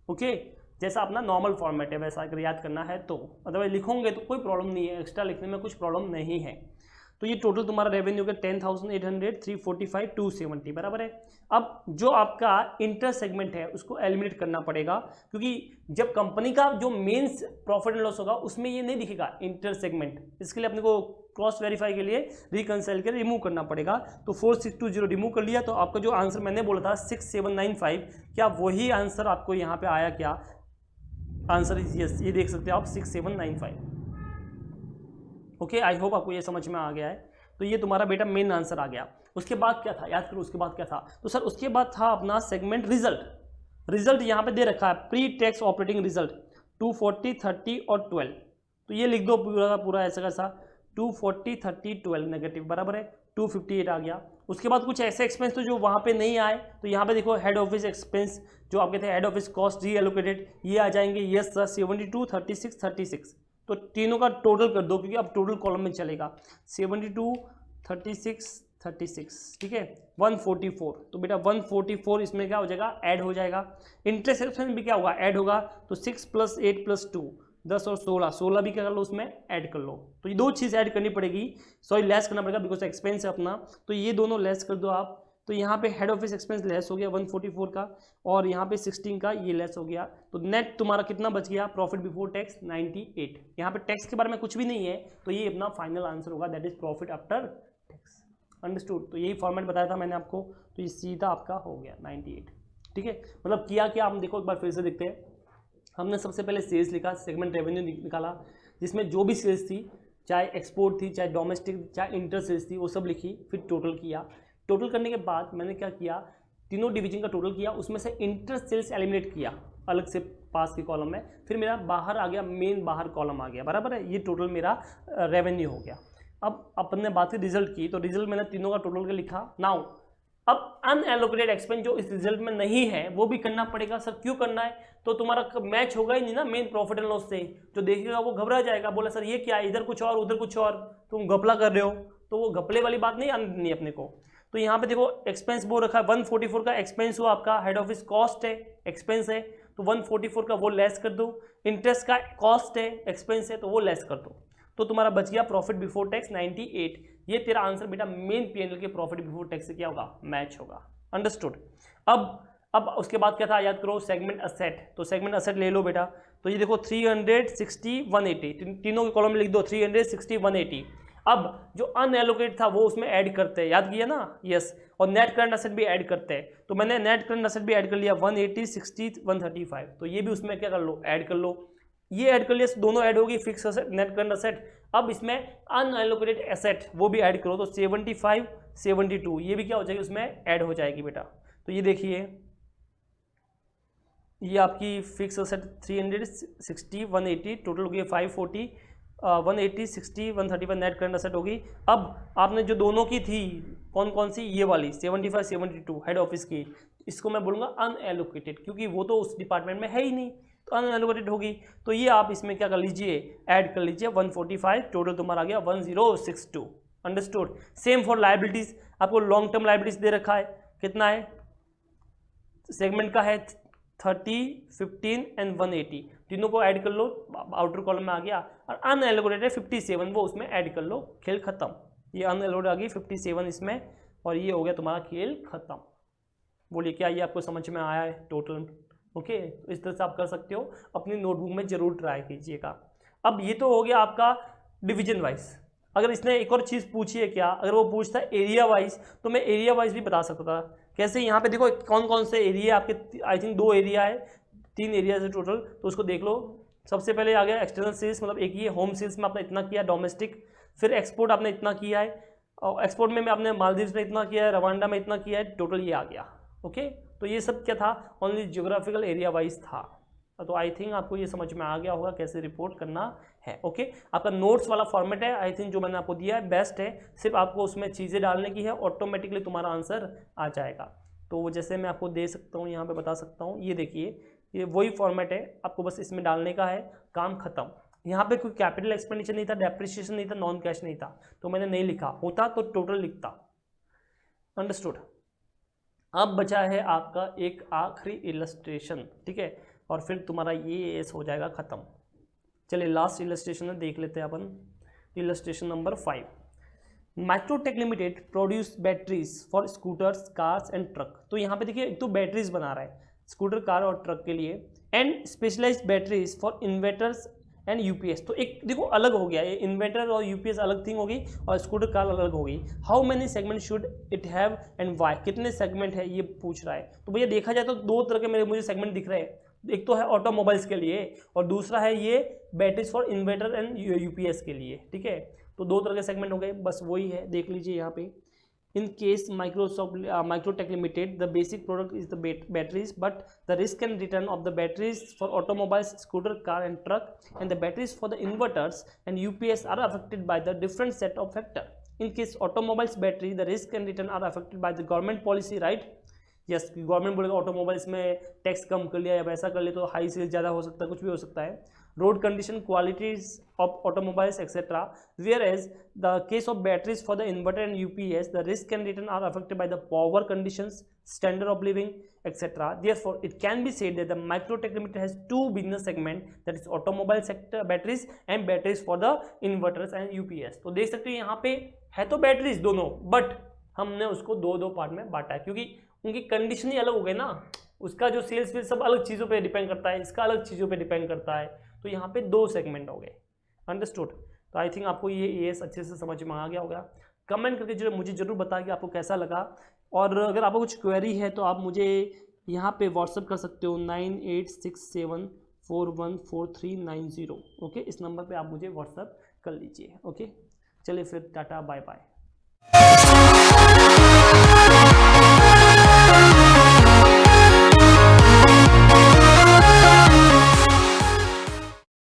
ओके, जैसा अपना नॉर्मल फॉर्मेट है वैसा अगर याद करना है तो, अदरवाइज लिखोगे तो कोई प्रॉब्लम नहीं है, एक्स्ट्रा लिखने में कुछ प्रॉब्लम नहीं है। तो ये टोटल तुम्हारा रेवेन्यू का 10,800, 345, 270 बराबर है। अब जो आपका इंटर सेगमेंट है उसको एलिमिनेट करना पड़ेगा, क्योंकि जब कंपनी का जो मेन प्रॉफिट एंड लॉस होगा उसमें ये नहीं दिखेगा इंटर सेगमेंट, इसके लिए अपने को क्रॉस वेरीफाई के लिए रिकंसाइल कर रिमूव करना पड़ेगा। तो 4620 रिमूव कर लिया, तो आपका जो आंसर मैंने बोला था 6795, क्या वही आंसर आपको यहाँ पे आया क्या? आंसर इज यस, ये देख सकते हो आप 6795। ओके, आई होप आपको ये समझ में आ गया है। तो ये तुम्हारा बेटा मेन आंसर आ गया। उसके बाद क्या था, याद करो उसके बाद क्या था। तो सर उसके बाद था अपना सेगमेंट रिजल्ट। रिजल्ट यहाँ पे दे रखा है प्री टैक्स ऑपरेटिंग रिजल्ट 240, 30 और 12। तो ये लिख दो पूरा का पूरा ऐसा कैसा 240, 30, 12 नेगेटिव बराबर है 258 आ गया। उसके बाद कुछ ऐसे एक्सपेंस तो जो वहाँ पे नहीं आए, तो यहाँ पे देखो हेड ऑफिस एक्सपेंस जो आपके थे, head office cost re allocated, ये आ जाएंगे। Yes sir 72, 36, 36। तो तीनों का टोटल कर दो क्योंकि अब टोटल कॉलम में चलेगा। 72, 36, 36, ठीक है 144। तो बेटा 144 इसमें क्या हो जाएगा, ऐड हो जाएगा। इंटरेस्ट एक्सपेंस भी क्या होगा, ऐड होगा। तो 6 + 8 + 2 10 और 16, 16 भी क्या कर लो उसमें ऐड कर लो। तो ये दो चीज़ ऐड करनी पड़ेगी, सॉरी लेस करना पड़ेगा बिकॉज एक्सपेंस है अपना। तो ये दोनों लेस कर दो आप। तो यहाँ पे हेड ऑफिस एक्सपेंस लेस हो गया 144 का, और यहाँ पे 16 का ये लेस हो गया। तो नेट तुम्हारा कितना बच गया, प्रॉफिट बिफोर टैक्स 98। यहाँ पे टैक्स के बारे में कुछ भी नहीं है, तो ये अपना फाइनल आंसर होगा, that is profit after tax. Understood. तो यही फॉर्मेट बताया था मैंने आपको, तो ये सीधा आपका हो गया 98। ठीक है, मतलब किया क्या, हम देखो एक बार फिर से देखते हैं। हमने सबसे पहले सेल्स लिखा, सेगमेंट रेवेन्यू निकाला, जिसमें जो भी सेल्स थी, चाहे एक्सपोर्ट थी, चाहे डोमेस्टिक, चाहे इंटर सेल्स थी, वो सब लिखी। फिर टोटल किया। टोटल करने के बाद मैंने क्या किया, तीनों डिवीजन का टोटल किया, उसमें से इंटर सेल्स एलिमिनेट किया अलग से पास के कॉलम में। फिर मेरा बाहर आ गया, मेन बाहर कॉलम आ गया, बराबर है। ये टोटल मेरा रेवेन्यू हो गया। अब अपन ने बात की रिजल्ट की, तो रिजल्ट मैंने तीनों का टोटल के लिखा। नाउ अब अनएलोकेटेड एक्सपेंस जो इस रिजल्ट में नहीं है वो भी करना पड़ेगा। सर क्यों करना है, तो तुम्हारा मैच होगा ही नहीं ना मेन प्रॉफिट एंड लॉस से। जो देखेगा वो घबरा जाएगा, बोला सर ये क्या है, इधर कुछ और उधर कुछ और, तुम घपला कर रहे हो। तो वो घपले वाली बात नहीं आनी अपने को। तो यहाँ पे देखो एक्सपेंस बोल रखा है 144 का एक्सपेंस हुआ आपका, हेड ऑफिस कॉस्ट है, एक्सपेंस है, तो 144 का वो लेस कर दो। इंटरेस्ट का कॉस्ट है, एक्सपेंस है, तो वो लेस कर दो। तो तुम्हारा बच गया प्रॉफिट बिफोर टैक्स 98। ये तेरा आंसर बेटा मेन पीएनएल के प्रॉफिट बिफोर टैक्स से क्या होगा, मैच होगा। अंडरस्टूड। अब उसके बाद क्या था, याद करो सेगमेंट असेट। तो सेगमेंट असेट ले लो बेटा। तो ये देखो 360, 180, तीनों के कॉलम में लिख दो 360, 180। अब जो अनएलोकेट था वो उसमें ऐड करते हैं, याद किया ना, यस। और नेट करंट एसेट भी ऐड करते हैं, तो मैंने नेट करंट एसेट भी ऐड कर लिया 180, 60, 135, तो ये भी उसमें क्या कर लो, ऐड कर लो, ये ऐड कर लिया, दोनों ऐड होगी, fix asset net current asset. अब इसमें अनएलोकेटेड एसेट वो भी ऐड करो, तो 75, 72 ये भी क्या हो जाएगी, उसमें ऐड हो जाएगी बेटा। तो ये देखिए, ये आपकी फिक्स एसेट 360, 180 टोटल हो गई 540, 180, 60, 131 नेट करंट एसेट होगी। अब आपने जो दोनों की थी, कौन कौन सी, ये वाली 75, 72 हेड ऑफिस की, इसको मैं बोलूँगा अनएलोकेटेड, क्योंकि वो तो उस डिपार्टमेंट में है ही नहीं, तो अनएलोकेटेड होगी। तो ये आप इसमें क्या कर लीजिए, ऐड कर लीजिए 145, टोटल तुम्हारा आ गया 1062। अंडरस्टूड। सेम फॉर लाइबिलिटीज, आपको लॉन्ग टर्म लाइबिलिटीज दे रखा है, कितना है, सेगमेंट का है 30, 15 एंड 180, तीनों को ऐड कर लो, आउटर कॉलम में आ गया। और अनएलोकेटेड है 57, वो उसमें ऐड कर लो, खेल खत्म। ये अनएलोकेटेड आ गई 57 इसमें, और ये हो गया तुम्हारा खेल खत्म। बोलिए क्या ये आपको समझ में आया है टोटल? ओके, तो इस तरह से आप कर सकते हो, अपनी नोटबुक में जरूर ट्राई कीजिएगा। अब ये तो हो गया आपका डिवीजन वाइज। अगर इसने एक और चीज़ पूछी है क्या, अगर वो पूछता है एरिया वाइज, तो मैं एरिया वाइज भी बता सकता था। कैसे, यहाँ पे देखो कौन कौन से एरिया आपके, आई थिंक 2 एरिया है, 3 एरिया है टोटल, तो उसको देख लो। सबसे पहले आ गया एक्सटर्नल सेल्स, मतलब एक ही है, होम सेल्स में आपने इतना किया, डोमेस्टिक, फिर एक्सपोर्ट आपने इतना किया है, और एक्सपोर्ट में आपने मालदीव्स में इतना किया है, रवांडा में इतना किया है, टोटल ये आ गया। ओके, तो ये सब क्या था, ओनली जियोग्राफिकल एरिया वाइज था। तो आई थिंक आपको ये समझ में आ गया होगा कैसे रिपोर्ट करना है। ओके, आपका नोट्स वाला फॉर्मेट है, आई थिंक जो मैंने आपको दिया है बेस्ट है, सिर्फ आपको उसमें चीज़ें डालने की है, ऑटोमेटिकली तुम्हारा आंसर आ जाएगा। तो वो जैसे मैं आपको दे सकता हूँ, यहाँ पे बता सकता हूँ, ये देखिए, ये वही फॉर्मेट है, आपको बस इसमें डालने का है, काम खत्म। यहाँ पे कोई कैपिटल एक्सपेंडिचर नहीं था, डेप्रिसिएशन नहीं था, नॉन कैश नहीं था, तो मैंने नहीं लिखा, होता तो टोटल लिखता। अंडरस्टूड। अब बचा है आपका एक आखिरी इलस्ट्रेशन, ठीक है, और फिर तुम्हारा ये हो जाएगा खत्म। चलिए लास्ट इलस्ट्रेशन देख लेते हैं अपन, illustration number 5। Microtech limited produce batteries for scooters, cars and truck. तो यहाँ पे देखिए, एक तो बैटरीज बना रहा है स्कूटर, कार और ट्रक के लिए, and specialised batteries for inverters and UPS. तो एक देखो अलग हो गया, ये इन्वर्टर और यूपीएस अलग थिंग होगी, और स्कूटर कार अलग होगी। How many segment should it have and why, कितने सेगमेंट है ये पूछ रहा है। तो भैया देखा जाए तो 2 तरह के मुझे सेगमेंट दिख रहे हैं, एक तो है ऑटोमोबाइल्स के लिए, और दूसरा है ये batteries for inverter and UPS के लिए, ठीक है। तो 2 तरह के सेगमेंट हो गए, बस वही है, देख लीजिए यहाँ पे। In case Microtech Limited, the basic product is the batteries, but the risk and return of the batteries for automobiles, scooter, car and truck, and the batteries for the inverters and UPS are affected by the different set of factor. In case automobiles battery, the risk and return are affected by the government policy, right? Yes, government बोलेगा automobiles में tax कम कर लिया या वैसा कर ले तो high cell ज़्यादा हो सकता है, कुछ भी हो सकता है। Road condition, qualities of automobiles etcetera, whereas the case of batteries for the inverter and UPS the risk and return are affected by the power conditions, standard of living etcetera. Therefore it can be said that the Microtech limited has 2 business segment, that is automobile sector batteries and batteries for the inverters and UPS. तो देख सकते हो यहाँ पे है तो batteries दोनों, but हमने उसको 2 पार्ट में बांटा है, क्योंकि उनकी कंडीशन ही अलग हो गई ना, उसका जो सेल्स फिर सब अलग चीज़ों पे डिपेंड करता है, इसका अलग चीज़ों पे डिपेंड करता है, तो यहाँ पे 2 सेगमेंट हो गए। अंडरस्टूड। तो आई थिंक आपको ये एएस अच्छे से समझ में आ गया होगा। कमेंट करके जो मुझे जरूर बताइए कि आपको कैसा लगा, और अगर आपको कुछ क्वेरी है तो आप मुझे यहाँ पे व्हाट्सअप कर सकते हो 9867414390। ओके, इस नंबर पर आप मुझे व्हाट्सअप कर लीजिए। ओके, चलिए फिर टाटा बाय बाय।